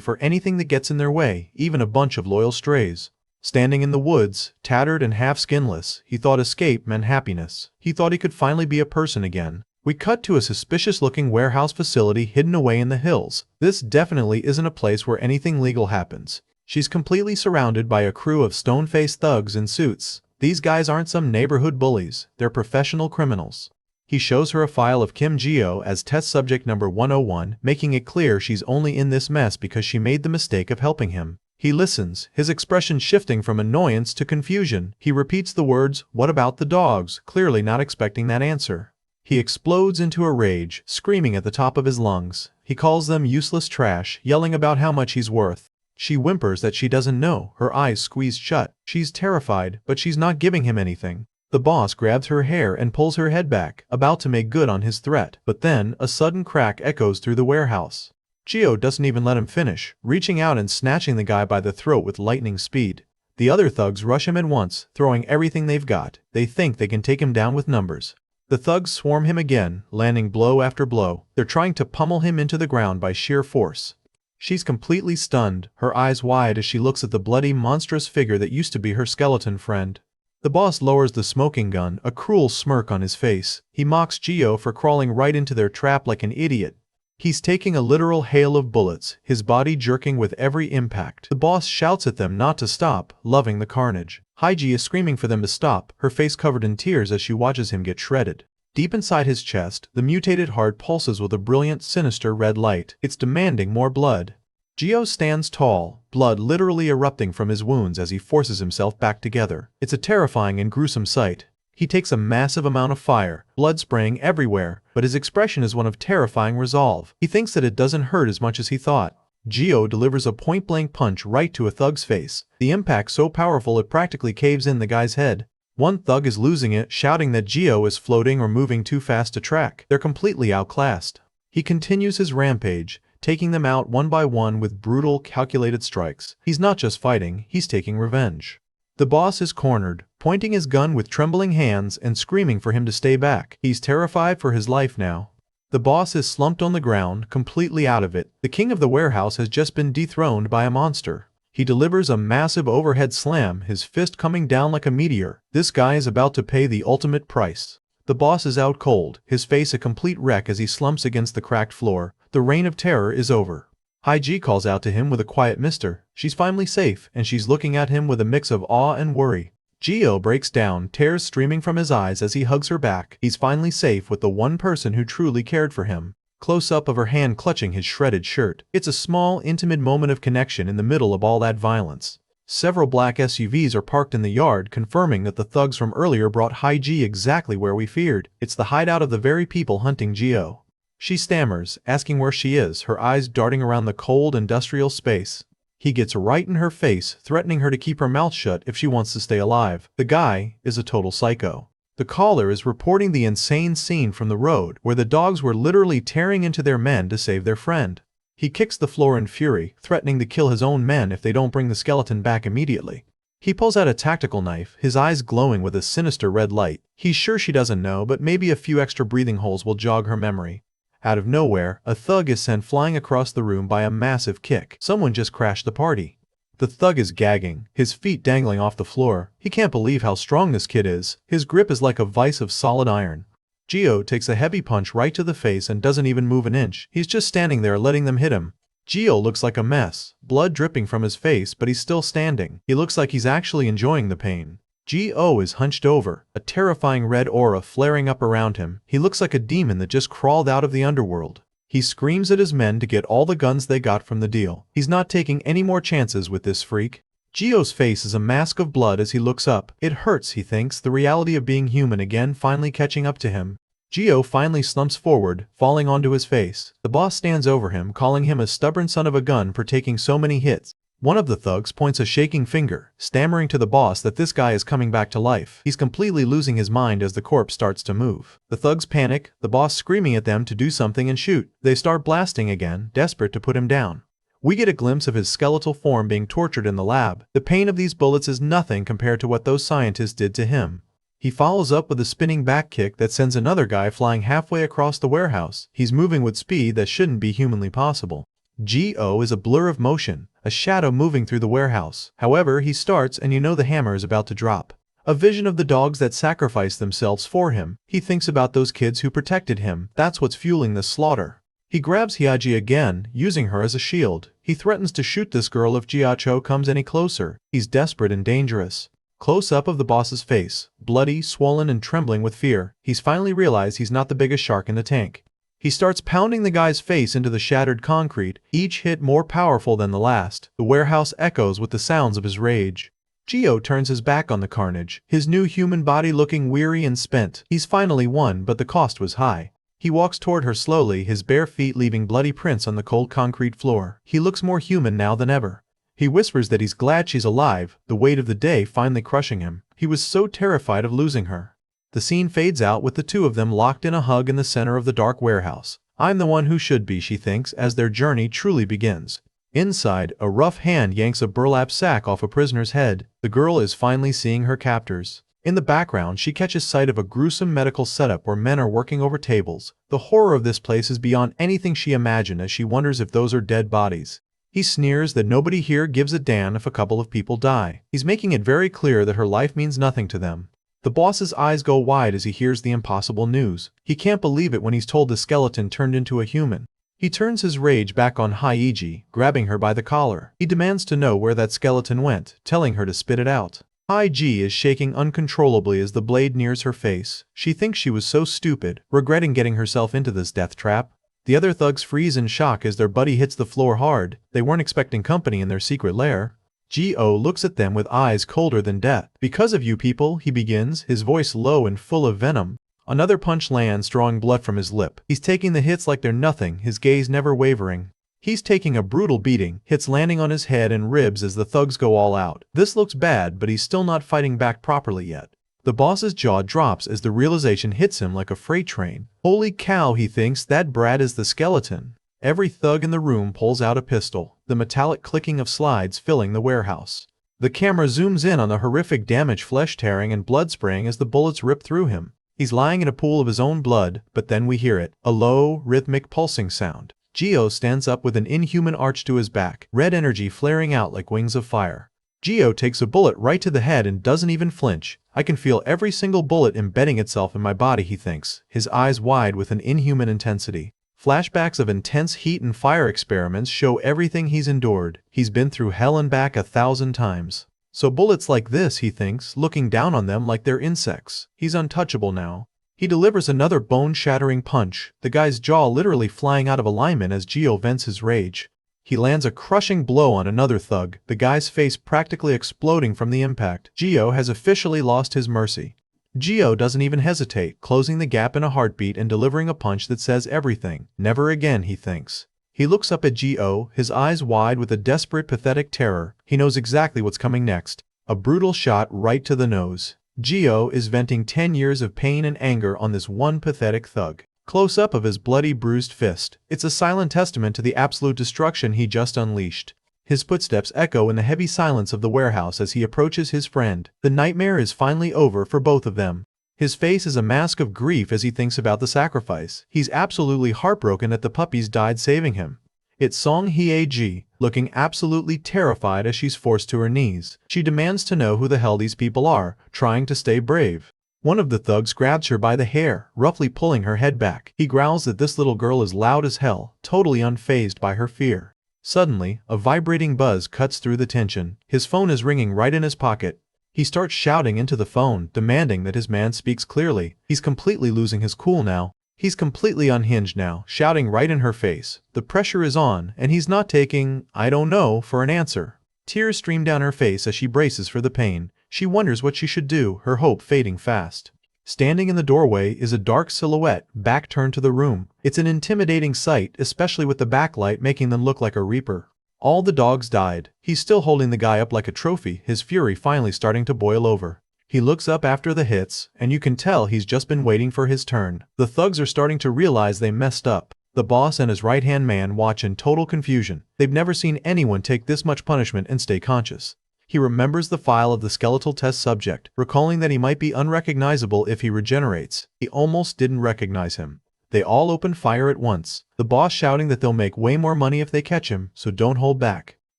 for anything that gets in their way, even a bunch of loyal strays. Standing in the woods, tattered and half-skinless, he thought escape meant happiness. He thought he could finally be a person again. We cut to a suspicious-looking warehouse facility hidden away in the hills. This definitely isn't a place where anything legal happens. She's completely surrounded by a crew of stone-faced thugs in suits. These guys aren't some neighborhood bullies, they're professional criminals. He shows her a file of Kim Jio as test subject number 101, making it clear she's only in this mess because she made the mistake of helping him. He listens, his expression shifting from annoyance to confusion. He repeats the words, "What about the dogs?" clearly not expecting that answer. He explodes into a rage, screaming at the top of his lungs. He calls them useless trash, yelling about how much he's worth. She whimpers that she doesn't know, her eyes squeezed shut. She's terrified, but she's not giving him anything. The boss grabs her hair and pulls her head back, about to make good on his threat. But then, a sudden crack echoes through the warehouse. Jio doesn't even let him finish, reaching out and snatching the guy by the throat with lightning speed. The other thugs rush him at once, throwing everything they've got. They think they can take him down with numbers. The thugs swarm him again, landing blow after blow. They're trying to pummel him into the ground by sheer force. She's completely stunned, her eyes wide as she looks at the bloody, monstrous figure that used to be her skeleton friend. The boss lowers the smoking gun, a cruel smirk on his face. He mocks Jio for crawling right into their trap like an idiot. He's taking a literal hail of bullets, his body jerking with every impact. The boss shouts at them not to stop, loving the carnage. Haiji is screaming for them to stop, her face covered in tears as she watches him get shredded. Deep inside his chest, the mutated heart pulses with a brilliant, sinister red light. It's demanding more blood. Jio stands tall, blood literally erupting from his wounds as he forces himself back together. It's a terrifying and gruesome sight. He takes a massive amount of fire, blood spraying everywhere, but his expression is one of terrifying resolve. He thinks that it doesn't hurt as much as he thought. Jio delivers a point-blank punch right to a thug's face, the impact so powerful it practically caves in the guy's head. One thug is losing it, shouting that Jio is floating or moving too fast to track. They're completely outclassed. He continues his rampage, taking them out one by one with brutal, calculated strikes. He's not just fighting, he's taking revenge. The boss is cornered, pointing his gun with trembling hands and screaming for him to stay back. He's terrified for his life now. The boss is slumped on the ground, completely out of it. The king of the warehouse has just been dethroned by a monster. He delivers a massive overhead slam, his fist coming down like a meteor. This guy is about to pay the ultimate price. The boss is out cold, his face a complete wreck as he slumps against the cracked floor. The reign of terror is over. Haiji calls out to him with a quiet "Mister." She's finally safe, and she's looking at him with a mix of awe and worry. Jio breaks down, tears streaming from his eyes as he hugs her back. He's finally safe with the one person who truly cared for him. Close-up of her hand clutching his shredded shirt. It's a small, intimate moment of connection in the middle of all that violence. Several black SUVs are parked in the yard, confirming that the thugs from earlier brought Haiji exactly where we feared. It's the hideout of the very people hunting Jio. She stammers, asking where she is, her eyes darting around the cold, industrial space. He gets right in her face, threatening her to keep her mouth shut if she wants to stay alive. The guy is a total psycho. The caller is reporting the insane scene from the road, where the dogs were literally tearing into their men to save their friend. He kicks the floor in fury, threatening to kill his own men if they don't bring the skeleton back immediately. He pulls out a tactical knife, his eyes glowing with a sinister red light. He's sure she doesn't know, but maybe a few extra breathing holes will jog her memory. Out of nowhere, a thug is sent flying across the room by a massive kick. Someone just crashed the party. The thug is gagging, his feet dangling off the floor. He can't believe how strong this kid is. His grip is like a vice of solid iron. Jio takes a heavy punch right to the face and doesn't even move an inch. He's just standing there letting them hit him. Jio looks like a mess, blood dripping from his face, but he's still standing. He looks like he's actually enjoying the pain. Jio is hunched over, a terrifying red aura flaring up around him. He looks like a demon that just crawled out of the underworld. He screams at his men to get all the guns they got from the deal. He's not taking any more chances with this freak. Jio's face is a mask of blood as he looks up. It hurts, he thinks, the reality of being human again finally catching up to him. Jio finally slumps forward, falling onto his face. The boss stands over him, calling him a stubborn son of a gun for taking so many hits. One of the thugs points a shaking finger, stammering to the boss that this guy is coming back to life. He's completely losing his mind as the corpse starts to move. The thugs panic, the boss screaming at them to do something and shoot. They start blasting again, desperate to put him down. We get a glimpse of his skeletal form being tortured in the lab. The pain of these bullets is nothing compared to what those scientists did to him. He follows up with a spinning back kick that sends another guy flying halfway across the warehouse. He's moving with speed that shouldn't be humanly possible. Go is a blur of motion, a shadow moving through the warehouse. However, he starts and you know the hammer is about to drop. A vision of the dogs that sacrificed themselves for him. He thinks about those kids who protected him. That's what's fueling this slaughter. He grabs Hyaji again, using her as a shield. He threatens to shoot this girl if Jiacho comes any closer. He's desperate and dangerous. Close up of the boss's face, bloody, swollen and trembling with fear. He's finally realized he's not the biggest shark in the tank. He starts pounding the guy's face into the shattered concrete, each hit more powerful than the last. The warehouse echoes with the sounds of his rage. Gio turns his back on the carnage, his new human body looking weary and spent. He's finally won, but the cost was high. He walks toward her slowly, his bare feet leaving bloody prints on the cold concrete floor. He looks more human now than ever. He whispers that he's glad she's alive, the weight of the day finally crushing him. He was so terrified of losing her. The scene fades out with the two of them locked in a hug in the center of the dark warehouse. I'm the one who should be, she thinks, as their journey truly begins. Inside, a rough hand yanks a burlap sack off a prisoner's head. The girl is finally seeing her captors. In the background, she catches sight of a gruesome medical setup where men are working over tables. The horror of this place is beyond anything she imagined as she wonders if those are dead bodies. He sneers that nobody here gives a damn if a couple of people die. He's making it very clear that her life means nothing to them. The boss's eyes go wide as he hears the impossible news. He can't believe it when he's told the skeleton turned into a human. He turns his rage back on Hyaji, grabbing her by the collar. He demands to know where that skeleton went, telling her to spit it out. Hyaji is shaking uncontrollably as the blade nears her face. She thinks she was so stupid, regretting getting herself into this death trap. The other thugs freeze in shock as their buddy hits the floor hard. They weren't expecting company in their secret lair. Go looks at them with eyes colder than death. Because of you people, he begins, his voice low and full of venom. Another punch lands, drawing blood from his lip. He's taking the hits like they're nothing, his gaze never wavering. He's taking a brutal beating, hits landing on his head and ribs as the thugs go all out. This looks bad, but he's still not fighting back properly yet. The boss's jaw drops as the realization hits him like a freight train. Holy cow, he thinks, that brat is the skeleton. Every thug in the room pulls out a pistol, the metallic clicking of slides filling the warehouse. The camera zooms in on the horrific damage, flesh tearing and blood spraying as the bullets rip through him. He's lying in a pool of his own blood, but then we hear it, a low, rhythmic pulsing sound. Gio stands up with an inhuman arch to his back, red energy flaring out like wings of fire. Gio takes a bullet right to the head and doesn't even flinch. I can feel every single bullet embedding itself in my body, he thinks, his eyes wide with an inhuman intensity. Flashbacks of intense heat and fire experiments show everything he's endured. He's been through hell and back 1,000 times. So bullets like this, he thinks, looking down on them like they're insects. He's untouchable now. He delivers another bone-shattering punch, the guy's jaw literally flying out of alignment as Gio vents his rage. He lands a crushing blow on another thug, the guy's face practically exploding from the impact. Gio has officially lost his mercy. Gio doesn't even hesitate, closing the gap in a heartbeat and delivering a punch that says everything. Never again, he thinks. He looks up at Gio, his eyes wide with a desperate, pathetic terror. He knows exactly what's coming next. A brutal shot right to the nose. Gio is venting 10 years of pain and anger on this one pathetic thug. Close up of his bloody, bruised fist. It's a silent testament to the absolute destruction he just unleashed. His footsteps echo in the heavy silence of the warehouse as he approaches his friend. The nightmare is finally over for both of them. His face is a mask of grief as he thinks about the sacrifice. He's absolutely heartbroken that the puppies died saving him. It's Song Hye-ji, looking absolutely terrified as she's forced to her knees. She demands to know who the hell these people are, trying to stay brave. One of the thugs grabs her by the hair, roughly pulling her head back. He growls that this little girl is loud as hell, totally unfazed by her fear. Suddenly, a vibrating buzz cuts through the tension. His phone is ringing right in his pocket. He starts shouting into the phone, demanding that his man speaks clearly. He's completely losing his cool now. He's completely unhinged now, shouting right in her face. The pressure is on, and he's not taking, "I don't know," for an answer. Tears stream down her face as she braces for the pain. She wonders what she should do, her hope fading fast. Standing in the doorway is a dark silhouette, back turned to the room. It's an intimidating sight, especially with the backlight making them look like a reaper. All the dogs died. He's still holding the guy up like a trophy, his fury finally starting to boil over. He looks up after the hits, and you can tell he's just been waiting for his turn. The thugs are starting to realize they messed up. The boss and his right-hand man watch in total confusion. They've never seen anyone take this much punishment and stay conscious. He remembers the file of the skeletal test subject, recalling that he might be unrecognizable if he regenerates. He almost didn't recognize him. They all open fire at once, the boss shouting that they'll make way more money if they catch him, so don't hold back.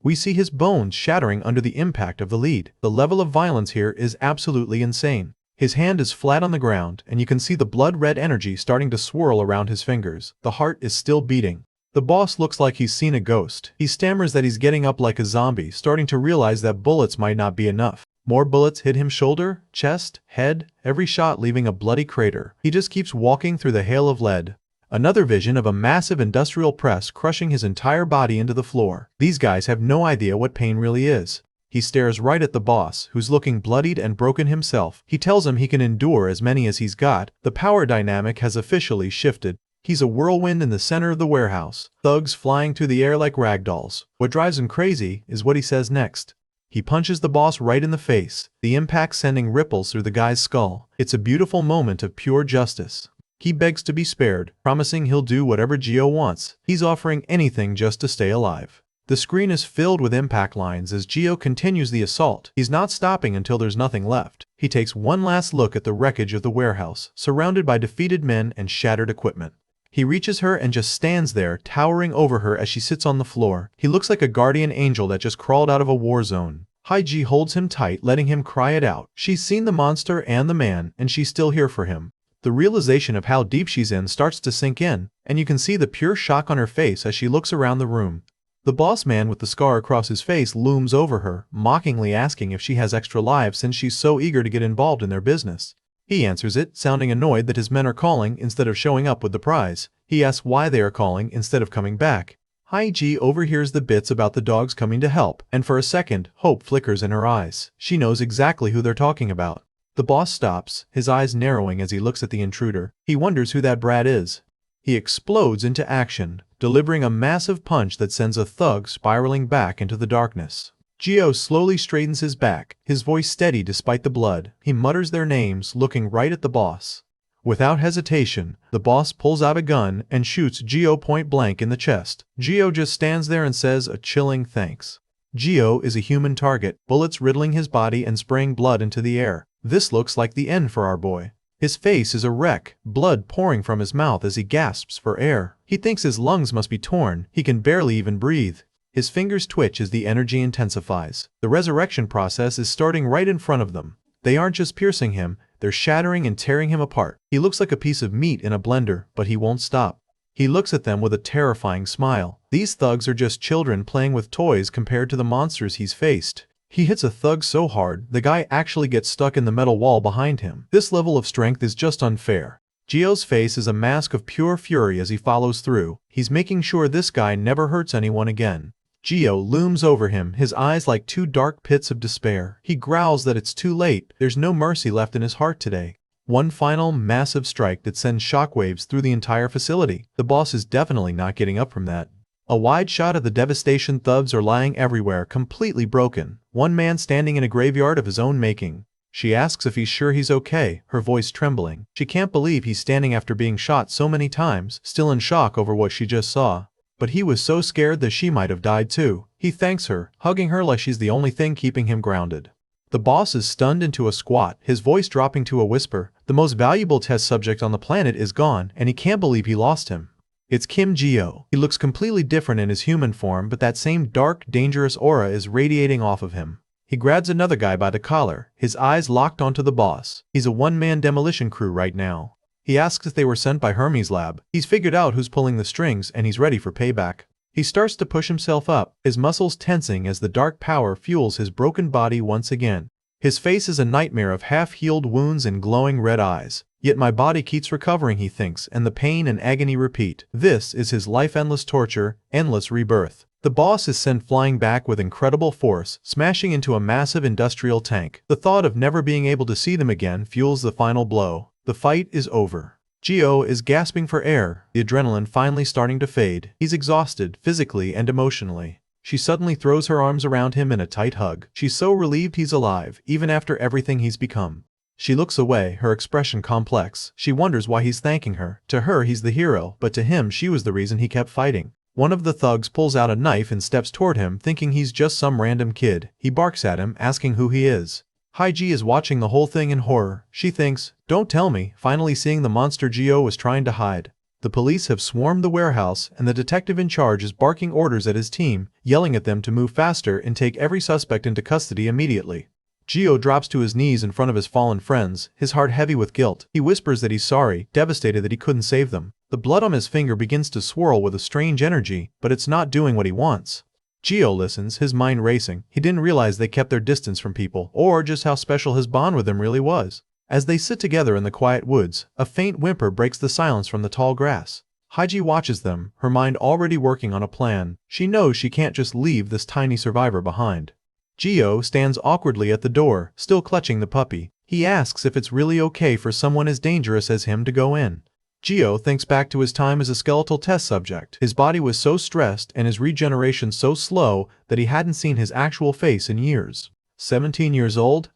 We see his bones shattering under the impact of the lead. The level of violence here is absolutely insane. His hand is flat on the ground, and you can see the blood-red energy starting to swirl around his fingers. The heart is still beating. The boss looks like he's seen a ghost. He stammers that he's getting up like a zombie, starting to realize that bullets might not be enough. More bullets hit him shoulder, chest, head, every shot leaving a bloody crater. He just keeps walking through the hail of lead. Another vision of a massive industrial press crushing his entire body into the floor. These guys have no idea what pain really is. He stares right at the boss, who's looking bloodied and broken himself. He tells him he can endure as many as he's got. The power dynamic has officially shifted. He's a whirlwind in the center of the warehouse, thugs flying through the air like ragdolls. What drives him crazy is what he says next. He punches the boss right in the face, the impact sending ripples through the guy's skull. It's a beautiful moment of pure justice. He begs to be spared, promising he'll do whatever Gio wants. He's offering anything just to stay alive. The screen is filled with impact lines as Gio continues the assault. He's not stopping until there's nothing left. He takes one last look at the wreckage of the warehouse, surrounded by defeated men and shattered equipment. He reaches her and just stands there, towering over her as she sits on the floor. He looks like a guardian angel that just crawled out of a war zone. Haiji holds him tight, letting him cry it out. She's seen the monster and the man, and she's still here for him. The realization of how deep she's in starts to sink in, and you can see the pure shock on her face as she looks around the room. The boss man with the scar across his face looms over her, mockingly asking if she has extra lives since she's so eager to get involved in their business. He answers it, sounding annoyed that his men are calling instead of showing up with the prize. He asks why they are calling instead of coming back. Haiji overhears the bits about the dogs coming to help, and for a second, hope flickers in her eyes. She knows exactly who they're talking about. The boss stops, his eyes narrowing as he looks at the intruder. He wonders who that brat is. He explodes into action, delivering a massive punch that sends a thug spiraling back into the darkness. Gio slowly straightens his back, his voice steady despite the blood. He mutters their names, looking right at the boss. Without hesitation, the boss pulls out a gun and shoots Gio point blank in the chest. Gio just stands there and says a chilling thanks. Gio is a human target, bullets riddling his body and spraying blood into the air. This looks like the end for our boy. His face is a wreck, blood pouring from his mouth as he gasps for air. He thinks his lungs must be torn. He can barely even breathe. His fingers twitch as the energy intensifies. The resurrection process is starting right in front of them. They aren't just piercing him, they're shattering and tearing him apart. He looks like a piece of meat in a blender, but he won't stop. He looks at them with a terrifying smile. These thugs are just children playing with toys compared to the monsters he's faced. He hits a thug so hard, the guy actually gets stuck in the metal wall behind him. This level of strength is just unfair. Gio's face is a mask of pure fury as he follows through. He's making sure this guy never hurts anyone again. Gio looms over him, his eyes like two dark pits of despair. He growls that it's too late, there's no mercy left in his heart today. One final, massive strike that sends shockwaves through the entire facility. The boss is definitely not getting up from that. A wide shot of the devastation. Thugs are lying everywhere, completely broken. One man standing in a graveyard of his own making. She asks if he's sure he's okay, her voice trembling. She can't believe he's standing after being shot so many times, still in shock over what she just saw. But he was so scared that she might have died too. He thanks her, hugging her like she's the only thing keeping him grounded. The boss is stunned into a squat, his voice dropping to a whisper. The most valuable test subject on the planet is gone, and he can't believe he lost him. It's Kim Gio. He looks completely different in his human form, but that same dark, dangerous aura is radiating off of him. He grabs another guy by the collar, his eyes locked onto the boss. He's a one-man demolition crew right now. He asks if they were sent by Hermes' lab. He's figured out who's pulling the strings and he's ready for payback. He starts to push himself up, his muscles tensing as the dark power fuels his broken body once again. His face is a nightmare of half-healed wounds and glowing red eyes. Yet my body keeps recovering, he thinks, and the pain and agony repeat. This is his life, endless torture, endless rebirth. The boss is sent flying back with incredible force, smashing into a massive industrial tank. The thought of never being able to see them again fuels the final blow. The fight is over. Gio is gasping for air, the adrenaline finally starting to fade. He's exhausted, physically and emotionally. She suddenly throws her arms around him in a tight hug. She's so relieved he's alive, even after everything he's become. She looks away, her expression complex. She wonders why he's thanking her. To her, he's the hero, but to him, she was the reason he kept fighting. One of the thugs pulls out a knife and steps toward him, thinking he's just some random kid. He barks at him, asking who he is. Haiji is watching the whole thing in horror. She thinks, "Don't tell me," finally seeing the monster Gio was trying to hide. The police have swarmed the warehouse, and the detective in charge is barking orders at his team, yelling at them to move faster and take every suspect into custody immediately. Gio drops to his knees in front of his fallen friends, his heart heavy with guilt. He whispers that he's sorry, devastated that he couldn't save them. The blood on his finger begins to swirl with a strange energy, but it's not doing what he wants. Gio listens, his mind racing. He didn't realize they kept their distance from people, or just how special his bond with them really was. As they sit together in the quiet woods, a faint whimper breaks the silence from the tall grass. Haiji watches them, her mind already working on a plan. She knows she can't just leave this tiny survivor behind. Gio stands awkwardly at the door, still clutching the puppy. He asks if it's really okay for someone as dangerous as him to go in. Gio thinks back to his time as a skeletal test subject. His body was so stressed and his regeneration so slow that he hadn't seen his actual face in years. 17 years old,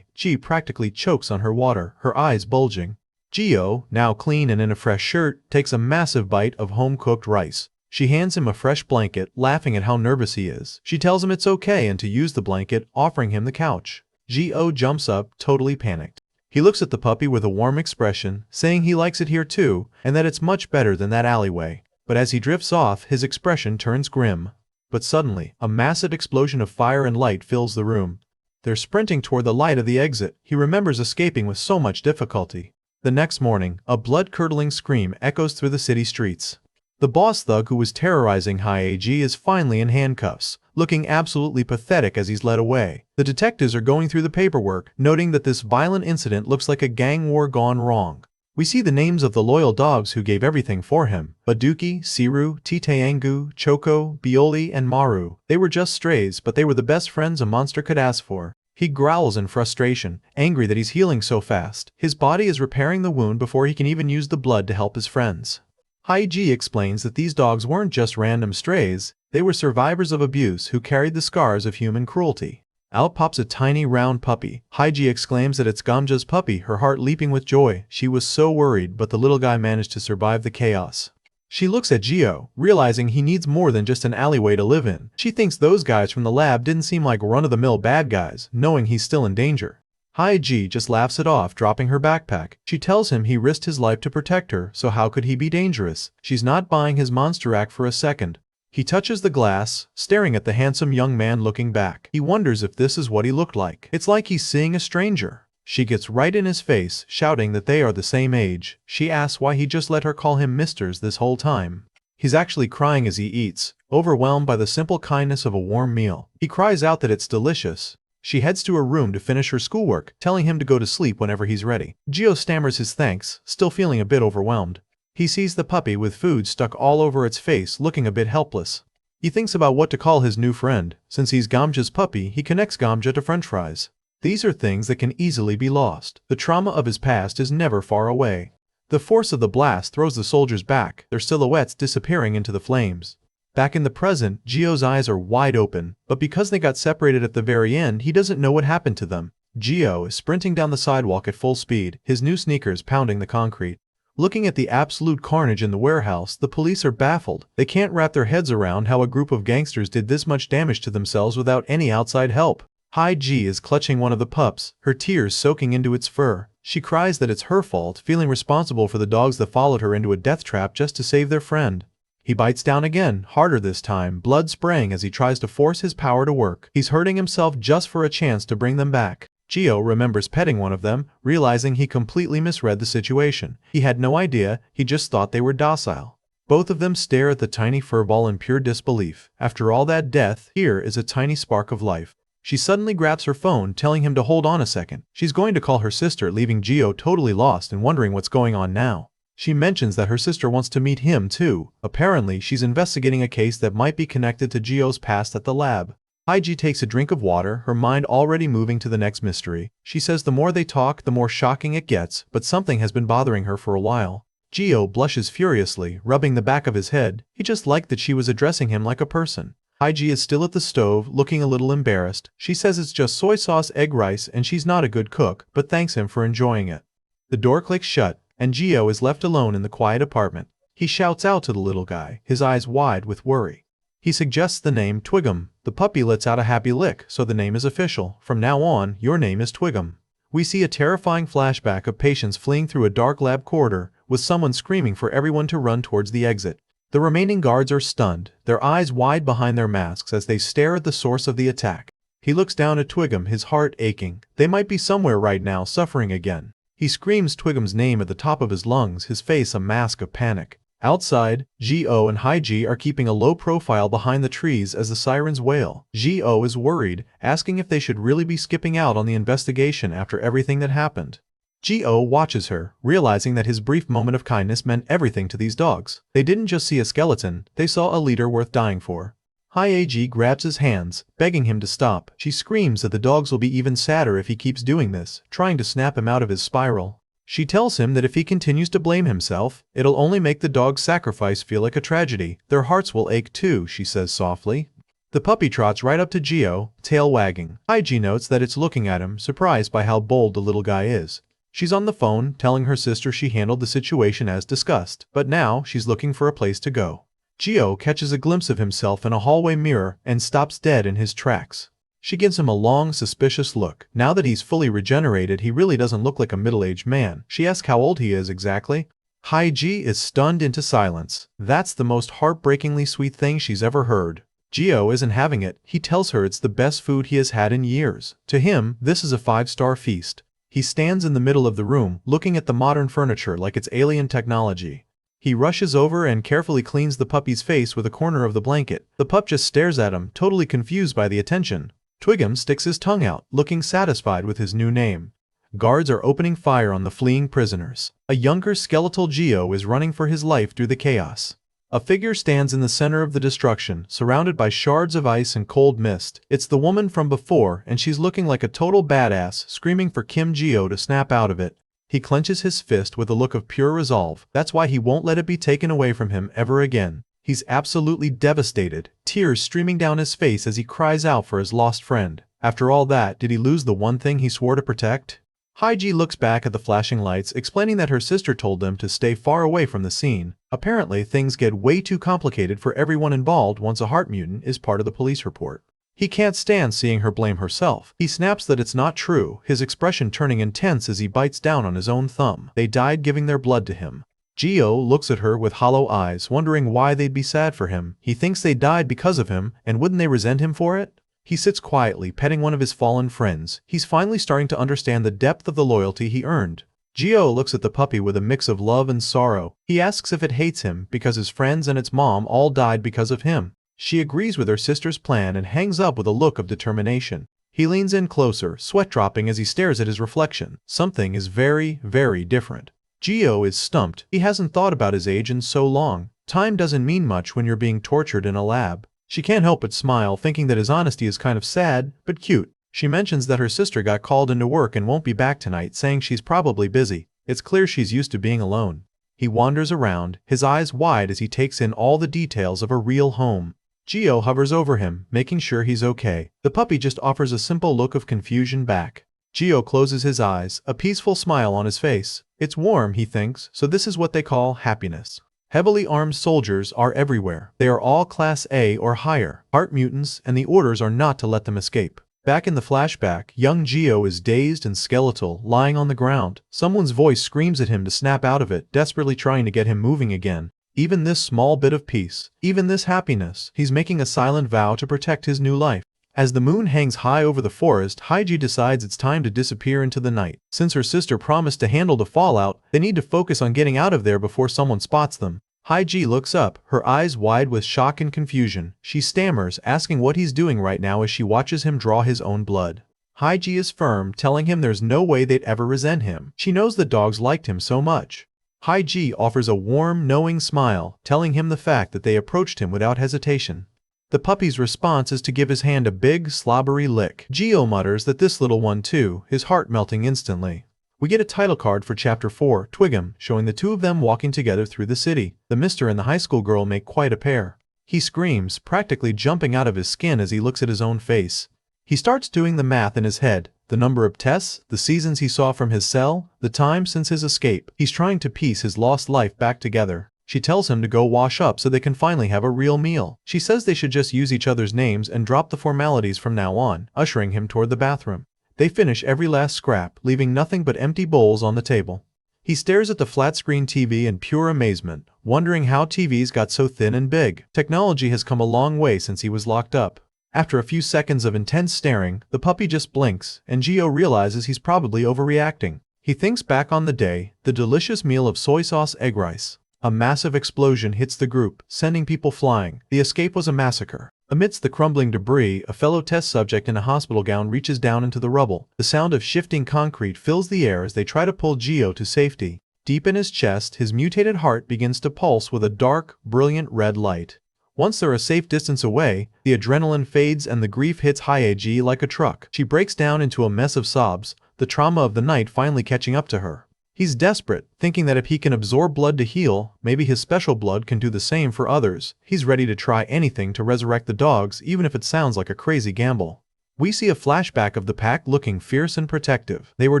Ji practically chokes on her water, her eyes bulging. Gio, now clean and in a fresh shirt, takes a massive bite of home-cooked rice. She hands him a fresh blanket, laughing at how nervous he is. She tells him it's okay and to use the blanket, offering him the couch. Gio jumps up, totally panicked. He looks at the puppy with a warm expression, saying he likes it here too, and that it's much better than that alleyway. But as he drifts off, his expression turns grim. But suddenly, a massive explosion of fire and light fills the room. They're sprinting toward the light of the exit. He remembers escaping with so much difficulty. The next morning, a blood-curdling scream echoes through the city streets. The boss thug who was terrorizing Haiji is finally in handcuffs, looking absolutely pathetic as he's led away. The detectives are going through the paperwork, noting that this violent incident looks like a gang war gone wrong. We see the names of the loyal dogs who gave everything for him: Baduki, Siru, Titeangu, Choco, Bioli, and Maru. They were just strays, but they were the best friends a monster could ask for. He growls in frustration, angry that he's healing so fast. His body is repairing the wound before he can even use the blood to help his friends. Haiji explains that these dogs weren't just random strays, they were survivors of abuse who carried the scars of human cruelty. Out pops a tiny round puppy. Haiji exclaims that it's Gamja's puppy, her heart leaping with joy. She was so worried, but the little guy managed to survive the chaos. She looks at Gio, realizing he needs more than just an alleyway to live in. She thinks those guys from the lab didn't seem like run-of-the-mill bad guys, knowing he's still in danger. Haiji just laughs it off, dropping her backpack. She tells him he risked his life to protect her, so how could he be dangerous? She's not buying his monster act for a second. He touches the glass, staring at the handsome young man looking back. He wonders if this is what he looked like. It's like he's seeing a stranger. She gets right in his face, shouting that they are the same age. She asks why he just let her call him Misters this whole time. He's actually crying as he eats, overwhelmed by the simple kindness of a warm meal. He cries out that it's delicious. She heads to her room to finish her schoolwork, telling him to go to sleep whenever he's ready. Gio stammers his thanks, still feeling a bit overwhelmed. He sees the puppy with food stuck all over its face, looking a bit helpless. He thinks about what to call his new friend. Since he's Gamja's puppy, he connects Gamja to french fries. These are things that can easily be lost. The trauma of his past is never far away. The force of the blast throws the soldiers back, their silhouettes disappearing into the flames. Back in the present, Gio's eyes are wide open, but because they got separated at the very end, he doesn't know what happened to them. Gio is sprinting down the sidewalk at full speed, his new sneakers pounding the concrete. Looking at the absolute carnage in the warehouse, the police are baffled. They can't wrap their heads around how a group of gangsters did this much damage to themselves without any outside help. Haiji is clutching one of the pups, her tears soaking into its fur. She cries that it's her fault, feeling responsible for the dogs that followed her into a death trap just to save their friend. He bites down again, harder this time, blood spraying as he tries to force his power to work. He's hurting himself just for a chance to bring them back. Gio remembers petting one of them, realizing he completely misread the situation. He had no idea, he just thought they were docile. Both of them stare at the tiny furball in pure disbelief. After all that death, here is a tiny spark of life. She suddenly grabs her phone, telling him to hold on a second. She's going to call her sister, leaving Gio totally lost and wondering what's going on now. She mentions that her sister wants to meet him too. Apparently, she's investigating a case that might be connected to Gio's past at the lab. Haiji takes a drink of water, her mind already moving to the next mystery. She says the more they talk, the more shocking it gets, but something has been bothering her for a while. Gio blushes furiously, rubbing the back of his head. He just liked that she was addressing him like a person. Haiji is still at the stove, looking a little embarrassed. She says it's just soy sauce egg rice and she's not a good cook, but thanks him for enjoying it. The door clicks shut, and Gio is left alone in the quiet apartment. He shouts out to the little guy, his eyes wide with worry. He suggests the name Twigum. The puppy lets out a happy lick, so the name is official. From now on, your name is Twigum. We see a terrifying flashback of patients fleeing through a dark lab corridor, with someone screaming for everyone to run towards the exit. The remaining guards are stunned, their eyes wide behind their masks as they stare at the source of the attack. He looks down at Twigum, his heart aching. They might be somewhere right now suffering again. He screams Twigum's name at the top of his lungs, his face a mask of panic. Outside, Gio and Haiji are keeping a low profile behind the trees as the sirens wail. Gio is worried, asking if they should really be skipping out on the investigation after everything that happened. Gio watches her, realizing that his brief moment of kindness meant everything to these dogs. They didn't just see a skeleton, they saw a leader worth dying for. Haiji grabs his hands, begging him to stop. She screams that the dogs will be even sadder if he keeps doing this, trying to snap him out of his spiral. She tells him that if he continues to blame himself, it'll only make the dog's sacrifice feel like a tragedy. Their hearts will ache too, she says softly. The puppy trots right up to Gio, tail wagging. Haiji notes that it's looking at him, surprised by how bold the little guy is. She's on the phone, telling her sister she handled the situation as discussed, but now she's looking for a place to go. Gio catches a glimpse of himself in a hallway mirror and stops dead in his tracks. She gives him a long, suspicious look. Now that he's fully regenerated, he really doesn't look like a middle-aged man. She asks how old he is exactly. Haiji is stunned into silence. That's the most heartbreakingly sweet thing she's ever heard. Gio isn't having it. He tells her it's the best food he has had in years. To him, this is a 5-star feast. He stands in the middle of the room, looking at the modern furniture like it's alien technology. He rushes over and carefully cleans the puppy's face with a corner of the blanket. The pup just stares at him, totally confused by the attention. Twigum sticks his tongue out, looking satisfied with his new name. Guards are opening fire on the fleeing prisoners. A younger skeletal Gio is running for his life through the chaos. A figure stands in the center of the destruction, surrounded by shards of ice and cold mist. It's the woman from before, and she's looking like a total badass, screaming for Kim Gio to snap out of it. He clenches his fist with a look of pure resolve. That's why he won't let it be taken away from him ever again. He's absolutely devastated, tears streaming down his face as he cries out for his lost friend. After all that, did he lose the one thing he swore to protect? Haiji looks back at the flashing lights, explaining that her sister told them to stay far away from the scene. Apparently, things get way too complicated for everyone involved once a heart mutant is part of the police report. He can't stand seeing her blame herself. He snaps that it's not true, his expression turning intense as he bites down on his own thumb. They died giving their blood to him. Gio looks at her with hollow eyes, wondering why they'd be sad for him. He thinks they died because of him, and wouldn't they resent him for it? He sits quietly, petting one of his fallen friends. He's finally starting to understand the depth of the loyalty he earned. Gio looks at the puppy with a mix of love and sorrow. He asks if it hates him because his friends and its mom all died because of him. She agrees with her sister's plan and hangs up with a look of determination. He leans in closer, sweat dropping as he stares at his reflection. Something is very, very different. Gio is stumped. He hasn't thought about his age in so long. Time doesn't mean much when you're being tortured in a lab. She can't help but smile, thinking that his honesty is kind of sad, but cute. She mentions that her sister got called into work and won't be back tonight, saying she's probably busy. It's clear she's used to being alone. He wanders around, his eyes wide as he takes in all the details of a real home. Gio hovers over him, making sure he's okay. The puppy just offers a simple look of confusion back. Gio closes his eyes, a peaceful smile on his face. It's warm, he thinks, so this is what they call happiness. Heavily armed soldiers are everywhere. They are all Class A or higher, heart mutants, and the orders are not to let them escape. Back in the flashback, young Gio is dazed and skeletal, lying on the ground. Someone's voice screams at him to snap out of it, desperately trying to get him moving again. Even this small bit of peace, even this happiness, he's making a silent vow to protect his new life. As the moon hangs high over the forest, Haiji decides it's time to disappear into the night. Since her sister promised to handle the fallout, they need to focus on getting out of there before someone spots them. Haiji looks up, her eyes wide with shock and confusion. She stammers, asking what he's doing right now as she watches him draw his own blood. Haiji is firm, telling him there's no way they'd ever resent him. She knows the dogs liked him so much. Haiji offers a warm, knowing smile, telling him the fact that they approached him without hesitation. The puppy's response is to give his hand a big, slobbery lick. Gio mutters that this little one too, his heart melting instantly. We get a title card for Chapter 4, Twigum, showing the two of them walking together through the city. The mister and the high school girl make quite a pair. He screams, practically jumping out of his skin as he looks at his own face. He starts doing the math in his head, the number of tests, the seasons he saw from his cell, the time since his escape. He's trying to piece his lost life back together. She tells him to go wash up so they can finally have a real meal. She says they should just use each other's names and drop the formalities from now on, ushering him toward the bathroom. They finish every last scrap, leaving nothing but empty bowls on the table. He stares at the flat-screen TV in pure amazement, wondering how TVs got so thin and big. Technology has come a long way since he was locked up. After a few seconds of intense staring, the puppy just blinks, and Geo realizes he's probably overreacting. He thinks back on the day, the delicious meal of soy sauce egg rice. A massive explosion hits the group, sending people flying. The escape was a massacre. Amidst the crumbling debris, a fellow test subject in a hospital gown reaches down into the rubble. The sound of shifting concrete fills the air as they try to pull Geo to safety. Deep in his chest, his mutated heart begins to pulse with a dark, brilliant red light. Once they're a safe distance away, the adrenaline fades and the grief hits Hyag like a truck. She breaks down into a mess of sobs, the trauma of the night finally catching up to her. He's desperate, thinking that if he can absorb blood to heal, maybe his special blood can do the same for others. He's ready to try anything to resurrect the dogs, even if it sounds like a crazy gamble. We see a flashback of the pack looking fierce and protective. They were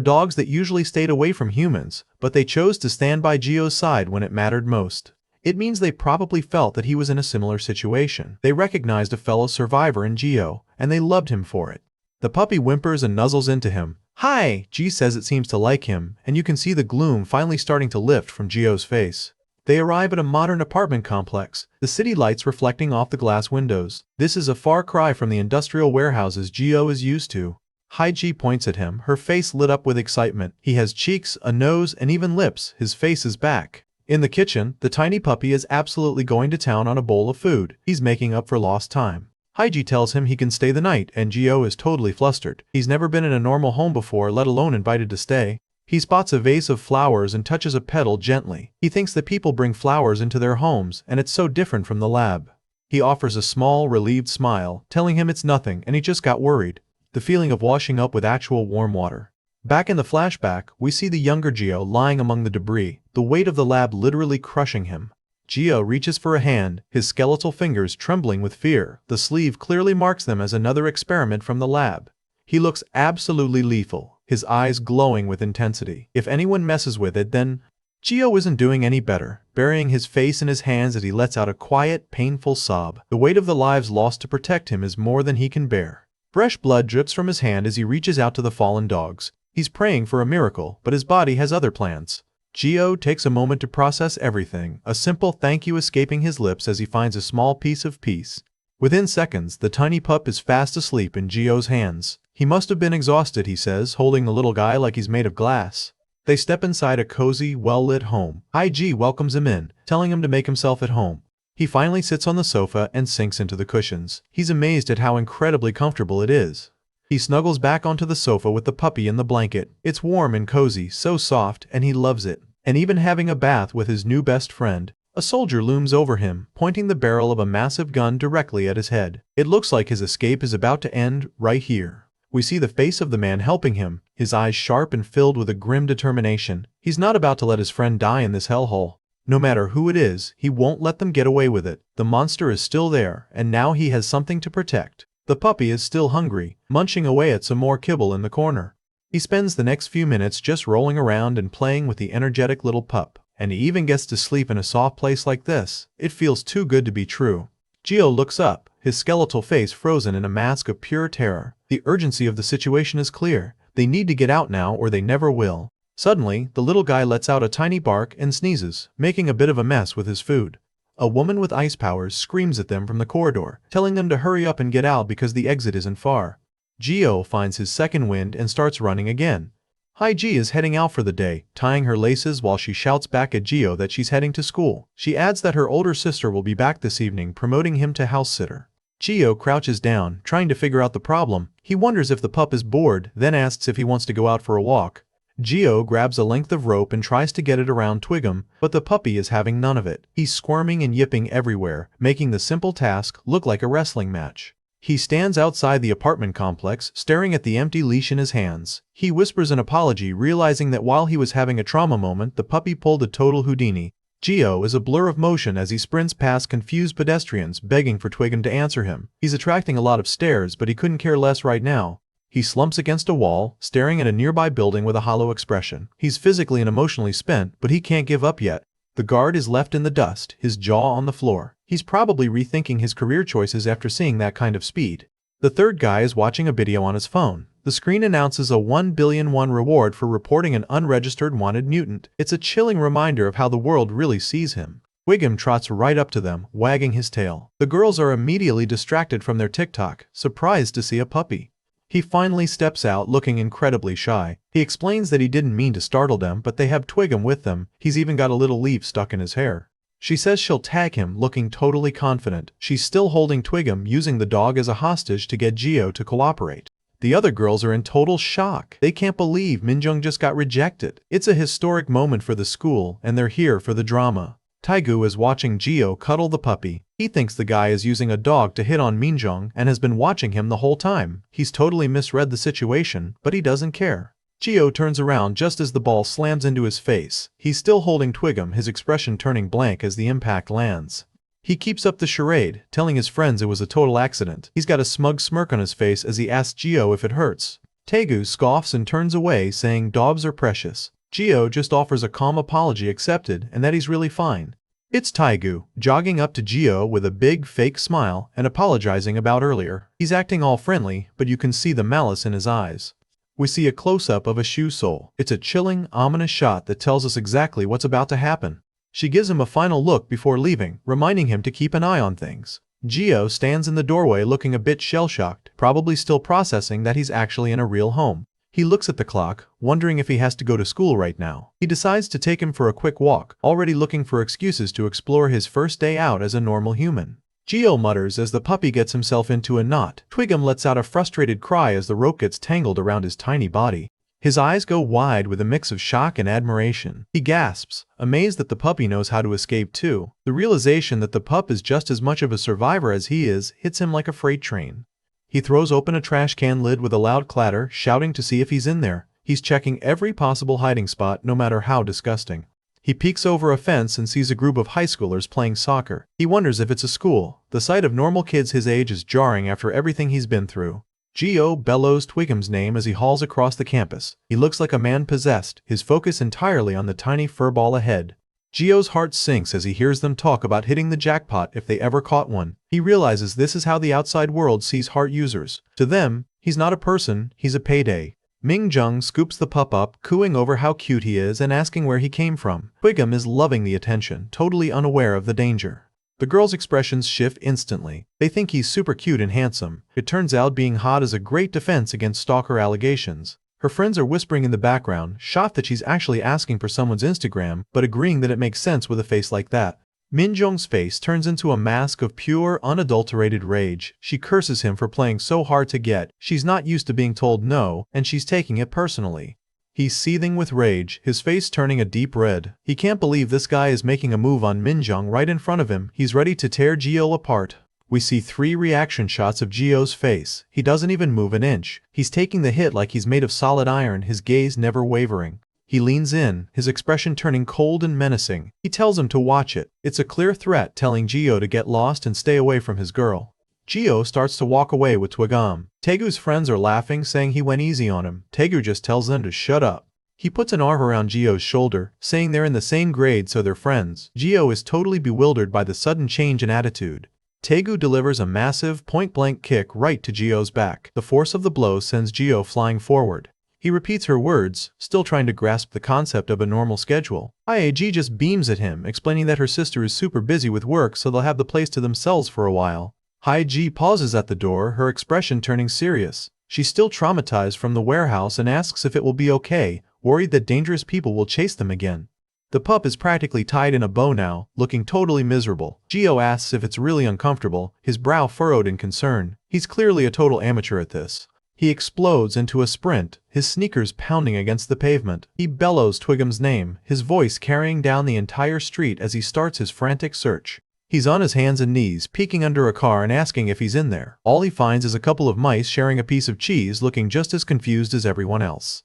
dogs that usually stayed away from humans, but they chose to stand by Geo's side when it mattered most. It means they probably felt that he was in a similar situation. They recognized a fellow survivor in Geo, and they loved him for it. The puppy whimpers and nuzzles into him. "Hi!" G says it seems to like him, and you can see the gloom finally starting to lift from Geo's face. They arrive at a modern apartment complex, the city lights reflecting off the glass windows. This is a far cry from the industrial warehouses Geo is used to. Hyag points at him, her face lit up with excitement. He has cheeks, a nose, and even lips. His face is back. In the kitchen, the tiny puppy is absolutely going to town on a bowl of food. He's making up for lost time. Hyag tells him he can stay the night, and Geo is totally flustered. He's never been in a normal home before, let alone invited to stay. He spots a vase of flowers and touches a petal gently. He thinks that people bring flowers into their homes, and it's so different from the lab. He offers a small, relieved smile, telling him it's nothing, and he just got worried. The feeling of washing up with actual warm water. Back in the flashback, we see the younger Geo lying among the debris, the weight of the lab literally crushing him. Geo reaches for a hand, his skeletal fingers trembling with fear. The sleeve clearly marks them as another experiment from the lab. He looks absolutely lethal, his eyes glowing with intensity. If anyone messes with it, then... Geo isn't doing any better, burying his face in his hands as he lets out a quiet, painful sob. The weight of the lives lost to protect him is more than he can bear. Fresh blood drips from his hand as he reaches out to the fallen dogs. He's praying for a miracle, but his body has other plans. Geo takes a moment to process everything, a simple thank you escaping his lips as he finds a small piece of peace. Within seconds, the tiny pup is fast asleep in Geo's hands. He must have been exhausted, he says, holding the little guy like he's made of glass. They step inside a cozy, well-lit home. Hyag welcomes him in, telling him to make himself at home. He finally sits on the sofa and sinks into the cushions. He's amazed at how incredibly comfortable it is. He snuggles back onto the sofa with the puppy in the blanket. It's warm and cozy, so soft, and he loves it. And even having a bath with his new best friend. A soldier looms over him, pointing the barrel of a massive gun directly at his head. It looks like his escape is about to end right here. We see the face of the man helping him, his eyes sharp and filled with a grim determination. He's not about to let his friend die in this hellhole. No matter who it is, he won't let them get away with it. The monster is still there, and now he has something to protect. The puppy is still hungry, munching away at some more kibble in the corner. He spends the next few minutes just rolling around and playing with the energetic little pup, and he even gets to sleep in a soft place like this. It feels too good to be true. Geo looks up, his skeletal face frozen in a mask of pure terror. The urgency of the situation is clear. They need to get out now or they never will. Suddenly, the little guy lets out a tiny bark and sneezes, making a bit of a mess with his food. A woman with ice powers screams at them from the corridor, telling them to hurry up and get out because the exit isn't far. Geo finds his second wind and starts running again. Hyag is heading out for the day, tying her laces while she shouts back at Geo that she's heading to school. She adds that her older sister will be back this evening, promoting him to house sitter. Geo crouches down, trying to figure out the problem. He wonders if the pup is bored, then asks if he wants to go out for a walk. Geo grabs a length of rope and tries to get it around Twigum, but the puppy is having none of it. He's squirming and yipping everywhere, making the simple task look like a wrestling match. He stands outside the apartment complex, staring at the empty leash in his hands. He whispers an apology, realizing that while he was having a trauma moment, the puppy pulled a total Houdini. Geo is a blur of motion as he sprints past confused pedestrians begging for Twigum to answer him. He's attracting a lot of stares, but he couldn't care less right now. He slumps against a wall, staring at a nearby building with a hollow expression. He's physically and emotionally spent, but he can't give up yet. The guard is left in the dust, his jaw on the floor. He's probably rethinking his career choices after seeing that kind of speed. The third guy is watching a video on his phone. The screen announces a 1 billion won reward for reporting an unregistered wanted mutant. It's a chilling reminder of how the world really sees him. Twigum trots right up to them, wagging his tail. The girls are immediately distracted from their TikTok, surprised to see a puppy. He finally steps out looking incredibly shy. He explains that he didn't mean to startle them, but they have Twigum with them. He's even got a little leaf stuck in his hair. She says she'll tag him, looking totally confident. She's still holding Twigum, using the dog as a hostage to get Geo to cooperate. The other girls are in total shock. They can't believe Minjung just got rejected. It's a historic moment for the school, and they're here for the drama. Taegu is watching Geo cuddle the puppy. He thinks the guy is using a dog to hit on Minjung and has been watching him the whole time. He's totally misread the situation, but he doesn't care. Geo turns around just as the ball slams into his face. He's still holding Twigum, his expression turning blank as the impact lands. He keeps up the charade, telling his friends it was a total accident. He's got a smug smirk on his face as he asks Geo if it hurts. Taegu scoffs and turns away, saying dogs are precious. Geo just offers a calm apology accepted and that he's really fine. It's Taegu, jogging up to Geo with a big fake smile and apologizing about earlier. He's acting all friendly, but you can see the malice in his eyes. We see a close-up of a shoe sole. It's a chilling, ominous shot that tells us exactly what's about to happen. She gives him a final look before leaving, reminding him to keep an eye on things. Geo stands in the doorway looking a bit shell-shocked, probably still processing that he's actually in a real home. He looks at the clock, wondering if he has to go to school right now. He decides to take him for a quick walk, already looking for excuses to explore his first day out as a normal human. Geo mutters as the puppy gets himself into a knot. Twigum lets out a frustrated cry as the rope gets tangled around his tiny body. His eyes go wide with a mix of shock and admiration. He gasps, amazed that the puppy knows how to escape too. The realization that the pup is just as much of a survivor as he is hits him like a freight train. He throws open a trash can lid with a loud clatter, shouting to see if he's in there. He's checking every possible hiding spot, no matter how disgusting. He peeks over a fence and sees a group of high schoolers playing soccer. He wonders if it's a school. The sight of normal kids his age is jarring after everything he's been through. Geo bellows Twigum's name as he hauls across the campus. He looks like a man possessed, his focus entirely on the tiny furball ahead. Geo's heart sinks as he hears them talk about hitting the jackpot if they ever caught one. He realizes this is how the outside world sees heart users. To them, he's not a person, he's a payday. Minjung scoops the pup up, cooing over how cute he is and asking where he came from. Twigum is loving the attention, totally unaware of the danger. The girls' expressions shift instantly. They think he's super cute and handsome. It turns out being hot is a great defense against stalker allegations. Her friends are whispering in the background, shocked that she's actually asking for someone's Instagram, but agreeing that it makes sense with a face like that. Minjung's face turns into a mask of pure, unadulterated rage. She curses him for playing so hard to get. She's not used to being told no, and she's taking it personally. He's seething with rage, his face turning a deep red. He can't believe this guy is making a move on Minjung right in front of him. He's ready to tear Geo apart. We see 3 reaction shots of Geo's face. He doesn't even move an inch. He's taking the hit like he's made of solid iron, his gaze never wavering. He leans in, his expression turning cold and menacing. He tells him to watch it. It's a clear threat, telling Geo to get lost and stay away from his girl. Geo starts to walk away with Twigum. Taegu's friends are laughing, saying he went easy on him. Taegu just tells them to shut up. He puts an arm around Geo's shoulder, saying they're in the same grade so they're friends. Geo is totally bewildered by the sudden change in attitude. Taegu delivers a massive, point-blank kick right to Geo's back. The force of the blow sends Geo flying forward. He repeats her words, still trying to grasp the concept of a normal schedule. IAG just beams at him, explaining that her sister is super busy with work so they'll have the place to themselves for a while. Hi-G pauses at the door, her expression turning serious. She's still traumatized from the warehouse and asks if it will be okay, worried that dangerous people will chase them again. The pup is practically tied in a bow now, looking totally miserable. Geo asks if it's really uncomfortable, his brow furrowed in concern. He's clearly a total amateur at this. He explodes into a sprint, his sneakers pounding against the pavement. He bellows Twigum's name, his voice carrying down the entire street as he starts his frantic search. He's on his hands and knees, peeking under a car and asking if he's in there. All he finds is a couple of mice sharing a piece of cheese, looking just as confused as everyone else.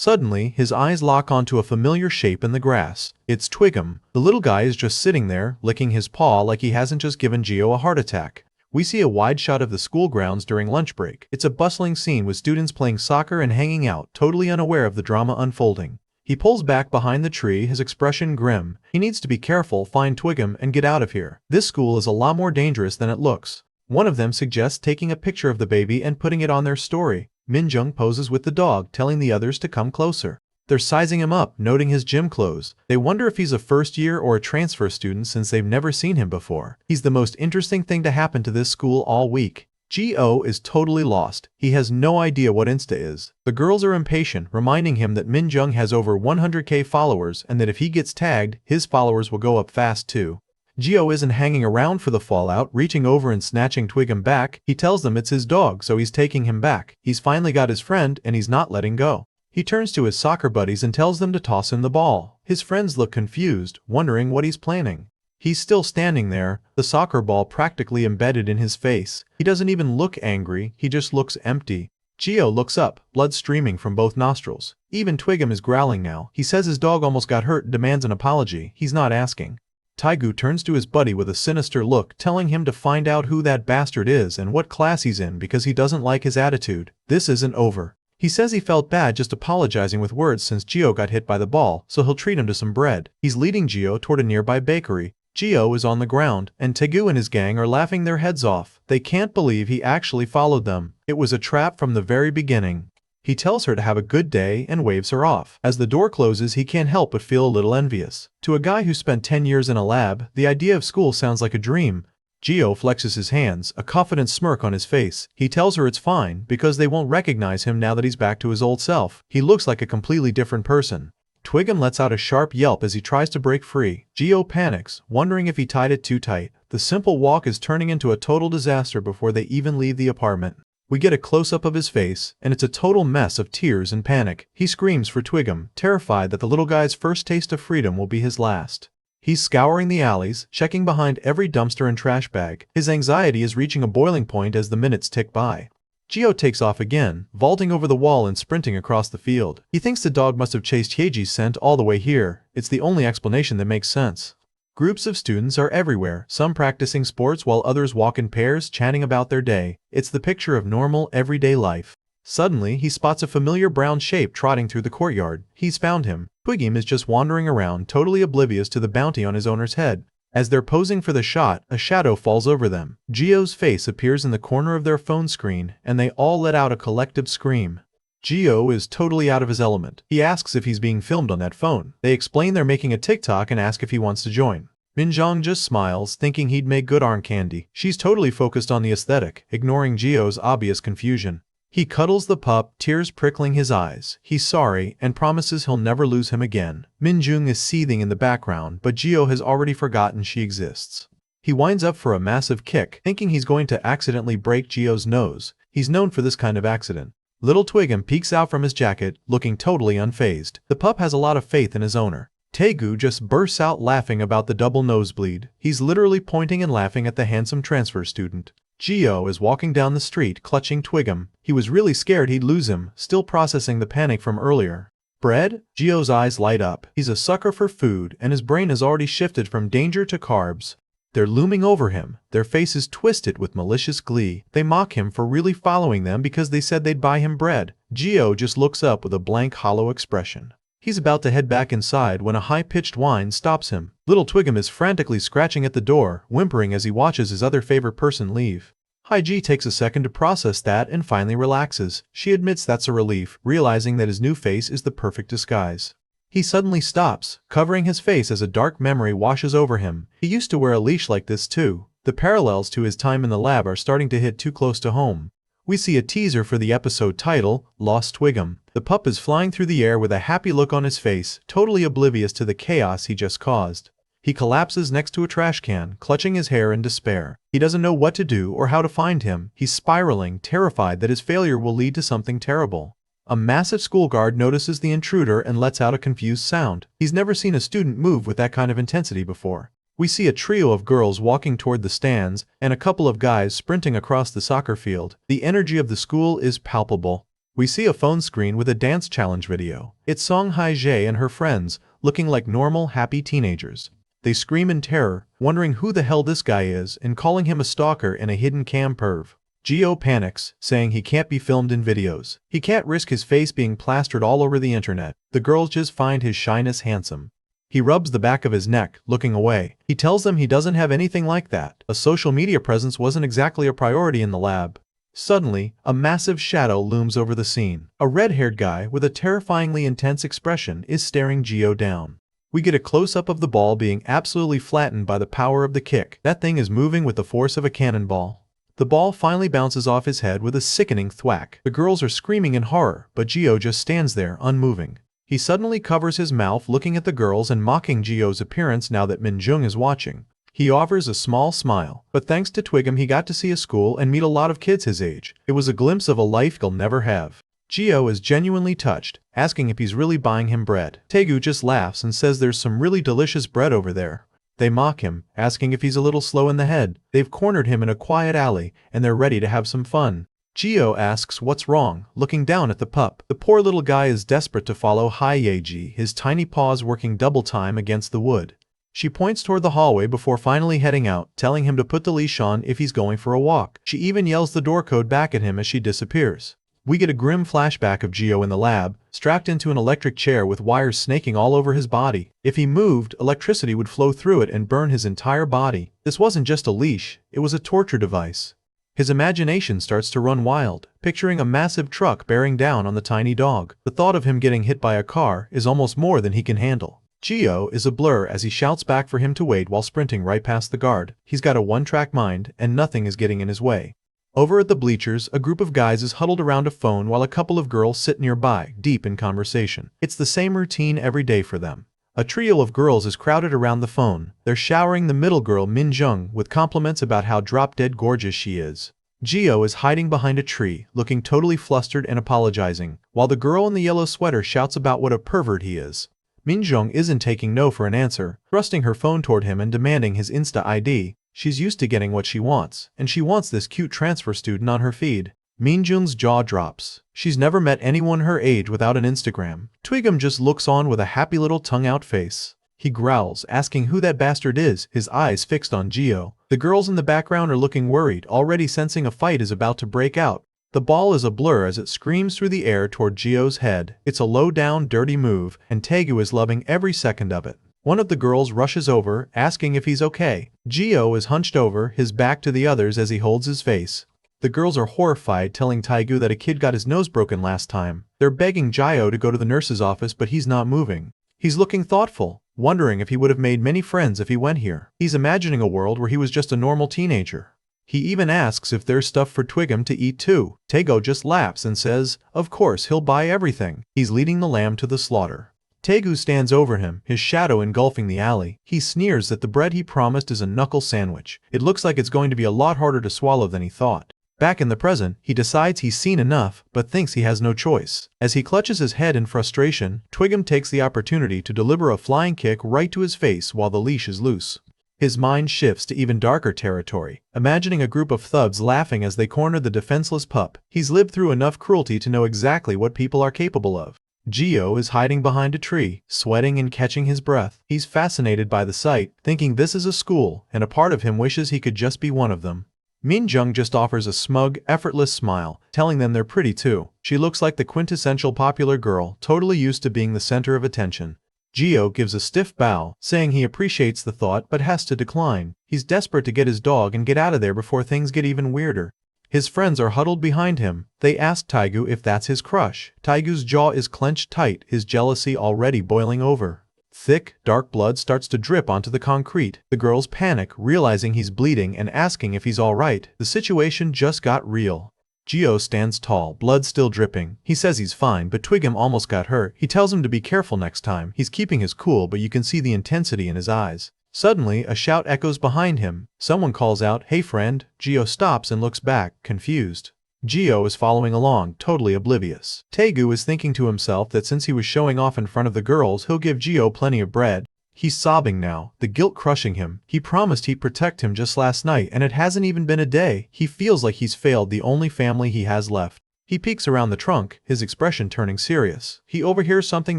Suddenly, his eyes lock onto a familiar shape in the grass. It's Twigum. The little guy is just sitting there, licking his paw like he hasn't just given Gio a heart attack. We see a wide shot of the school grounds during lunch break. It's a bustling scene with students playing soccer and hanging out, totally unaware of the drama unfolding. He pulls back behind the tree, his expression grim. He needs to be careful, find Twigum, and get out of here. This school is a lot more dangerous than it looks. One of them suggests taking a picture of the baby and putting it on their story. Minjung poses with the dog, telling the others to come closer. They're sizing him up, noting his gym clothes. They wonder if he's a first year or a transfer student since they've never seen him before. He's the most interesting thing to happen to this school all week. Gio is totally lost. He has no idea what Insta is. The girls are impatient, reminding him that Minjung has over 100k followers and that if he gets tagged, his followers will go up fast too. Gio isn't hanging around for the fallout, reaching over and snatching Twigum back. He tells them it's his dog, so he's taking him back. He's finally got his friend, and he's not letting go. He turns to his soccer buddies and tells them to toss him the ball. His friends look confused, wondering what he's planning. He's still standing there, the soccer ball practically embedded in his face. He doesn't even look angry, he just looks empty. Gio looks up, blood streaming from both nostrils. Even Twigum is growling now. He says his dog almost got hurt and demands an apology. He's not asking. Taegu turns to his buddy with a sinister look, telling him to find out who that bastard is and what class he's in because he doesn't like his attitude. This isn't over. He says he felt bad just apologizing with words since Gio got hit by the ball, so he'll treat him to some bread. He's leading Gio toward a nearby bakery. Gio is on the ground, and Taegu and his gang are laughing their heads off. They can't believe he actually followed them. It was a trap from the very beginning. He tells her to have a good day and waves her off. As the door closes, he can't help but feel a little envious. To a guy who spent 10 years in a lab, the idea of school sounds like a dream. Gio flexes his hands, a confident smirk on his face. He tells her it's fine, because they won't recognize him now that he's back to his old self. He looks like a completely different person. Twigum lets out a sharp yelp as he tries to break free. Gio panics, wondering if he tied it too tight. The simple walk is turning into a total disaster before they even leave the apartment. We get a close-up of his face, and it's a total mess of tears and panic. He screams for Twigum, terrified that the little guy's first taste of freedom will be his last. He's scouring the alleys, checking behind every dumpster and trash bag. His anxiety is reaching a boiling point as the minutes tick by. Gio takes off again, vaulting over the wall and sprinting across the field. He thinks the dog must have chased Hyeji's scent all the way here. It's the only explanation that makes sense. Groups of students are everywhere, some practicing sports while others walk in pairs, chatting about their day. It's the picture of normal, everyday life. Suddenly, he spots a familiar brown shape trotting through the courtyard. He's found him. Twigum is just wandering around, totally oblivious to the bounty on his owner's head. As they're posing for the shot, a shadow falls over them. Gio's face appears in the corner of their phone screen, and they all let out a collective scream. Gio is totally out of his element. He asks if he's being filmed on that phone. They explain they're making a TikTok and ask if he wants to join. Minjung just smiles, thinking he'd make good arm candy. She's totally focused on the aesthetic, ignoring Gio's obvious confusion. He cuddles the pup, tears prickling his eyes. He's sorry, and promises he'll never lose him again. Minjung is seething in the background, but Gio has already forgotten she exists. He winds up for a massive kick, thinking he's going to accidentally break Gio's nose. He's known for this kind of accident. Little Twigum peeks out from his jacket, looking totally unfazed. The pup has a lot of faith in his owner. Taegu just bursts out laughing about the double nosebleed. He's literally pointing and laughing at the handsome transfer student. Gio is walking down the street, clutching Twigum. He was really scared he'd lose him, still processing the panic from earlier. Bread? Gio's eyes light up. He's a sucker for food, and his brain has already shifted from danger to carbs. They're looming over him, their faces twisted with malicious glee. They mock him for really following them because they said they'd buy him bread. Gio just looks up with a blank, hollow expression. He's about to head back inside when a high-pitched whine stops him. Little Twigum is frantically scratching at the door, whimpering as he watches his other favorite person leave. Hyeji takes a second to process that and finally relaxes. She admits that's a relief, realizing that his new face is the perfect disguise. He suddenly stops, covering his face as a dark memory washes over him. He used to wear a leash like this too. The parallels to his time in the lab are starting to hit too close to home. We see a teaser for the episode title, Lost Twigum. The pup is flying through the air with a happy look on his face, totally oblivious to the chaos he just caused. He collapses next to a trash can, clutching his hair in despair. He doesn't know what to do or how to find him. He's spiraling, terrified that his failure will lead to something terrible. A massive school guard notices the intruder and lets out a confused sound. He's never seen a student move with that kind of intensity before. We see a trio of girls walking toward the stands and a couple of guys sprinting across the soccer field. The energy of the school is palpable. We see a phone screen with a dance challenge video. It's Song Hae-jae and her friends, looking like normal, happy teenagers. They scream in terror, wondering who the hell this guy is and calling him a stalker and a hidden cam perv. Geo panics, saying he can't be filmed in videos. He can't risk his face being plastered all over the internet. The girls just find his shyness handsome. He rubs the back of his neck, looking away. He tells them he doesn't have anything like that. A social media presence wasn't exactly a priority in the lab. Suddenly, a massive shadow looms over the scene. A red-haired guy with a terrifyingly intense expression is staring Geo down. We get a close-up of the ball being absolutely flattened by the power of the kick. That thing is moving with the force of a cannonball. The ball finally bounces off his head with a sickening thwack. The girls are screaming in horror, but Geo just stands there, unmoving. He suddenly covers his mouth looking at the girls and mocking Geo's appearance now that Minjung is watching. He offers a small smile, but thanks to Twigum he got to see a school and meet a lot of kids his age. It was a glimpse of a life he'll never have. Geo is genuinely touched, asking if he's really buying him bread. Taegu just laughs and says there's some really delicious bread over there. They mock him, asking if he's a little slow in the head. They've cornered him in a quiet alley, and they're ready to have some fun. Geo asks what's wrong, looking down at the pup. The poor little guy is desperate to follow Hae-jae, his tiny paws working double time against the wood. She points toward the hallway before finally heading out, telling him to put the leash on if he's going for a walk. She even yells the door code back at him as she disappears. We get a grim flashback of Geo in the lab, strapped into an electric chair with wires snaking all over his body. If he moved, electricity would flow through it and burn his entire body. This wasn't just a leash, it was a torture device. His imagination starts to run wild, picturing a massive truck bearing down on the tiny dog. The thought of him getting hit by a car is almost more than he can handle. Geo is a blur as he shouts back for him to wait while sprinting right past the guard. He's got a one-track mind, and nothing is getting in his way. Over at the bleachers, a group of guys is huddled around a phone while a couple of girls sit nearby, deep in conversation. It's the same routine every day for them. A trio of girls is crowded around the phone. They're showering the middle girl Minjung with compliments about how drop-dead gorgeous she is. Geo is hiding behind a tree, looking totally flustered and apologizing, while the girl in the yellow sweater shouts about what a pervert he is. Minjung isn't taking no for an answer, thrusting her phone toward him and demanding his Insta ID. She's used to getting what she wants, and she wants this cute transfer student on her feed. Minjung's jaw drops. She's never met anyone her age without an Instagram. Twigum just looks on with a happy little tongue-out face. He growls, asking who that bastard is, his eyes fixed on Geo. The girls in the background are looking worried, already sensing a fight is about to break out. The ball is a blur as it screams through the air toward Geo's head. It's a low-down, dirty move, and Taegu is loving every second of it. One of the girls rushes over, asking if he's okay. Geo is hunched over, his back to the others as he holds his face. The girls are horrified, telling Taegu that a kid got his nose broken last time. They're begging Geo to go to the nurse's office, but he's not moving. He's looking thoughtful, wondering if he would have made many friends if he went here. He's imagining a world where he was just a normal teenager. He even asks if there's stuff for Twigum to eat too. Taegu just laughs and says, of course he'll buy everything. He's leading the lamb to the slaughter. Taegu stands over him, his shadow engulfing the alley. He sneers that the bread he promised is a knuckle sandwich. It looks like it's going to be a lot harder to swallow than he thought. Back in the present, he decides he's seen enough, but thinks he has no choice. As he clutches his head in frustration, Twigum takes the opportunity to deliver a flying kick right to his face while the leash is loose. His mind shifts to even darker territory, imagining a group of thugs laughing as they corner the defenseless pup. He's lived through enough cruelty to know exactly what people are capable of. Geo is hiding behind a tree, sweating and catching his breath. He's fascinated by the sight, thinking this is a school, and a part of him wishes he could just be one of them. Minjung just offers a smug, effortless smile, telling them they're pretty too. She looks like the quintessential popular girl, totally used to being the center of attention. Geo gives a stiff bow, saying he appreciates the thought but has to decline. He's desperate to get his dog and get out of there before things get even weirder. His friends are huddled behind him. They ask Taegu if that's his crush. Taegu's jaw is clenched tight, his jealousy already boiling over. Thick, dark blood starts to drip onto the concrete. The girls panic, realizing he's bleeding and asking if he's alright. The situation just got real. Geo stands tall, blood still dripping. He says he's fine, but Twigum almost got hurt. He tells him to be careful next time. He's keeping his cool, but you can see the intensity in his eyes. Suddenly, a shout echoes behind him. Someone calls out, "Hey friend." Geo stops and looks back, confused. Geo is following along, totally oblivious. Taegu is thinking to himself that since he was showing off in front of the girls, he'll give Geo plenty of bread. He's sobbing now, the guilt crushing him. He promised he'd protect him just last night, and it hasn't even been a day. He feels like he's failed the only family he has left. He peeks around the trunk, his expression turning serious. He overhears something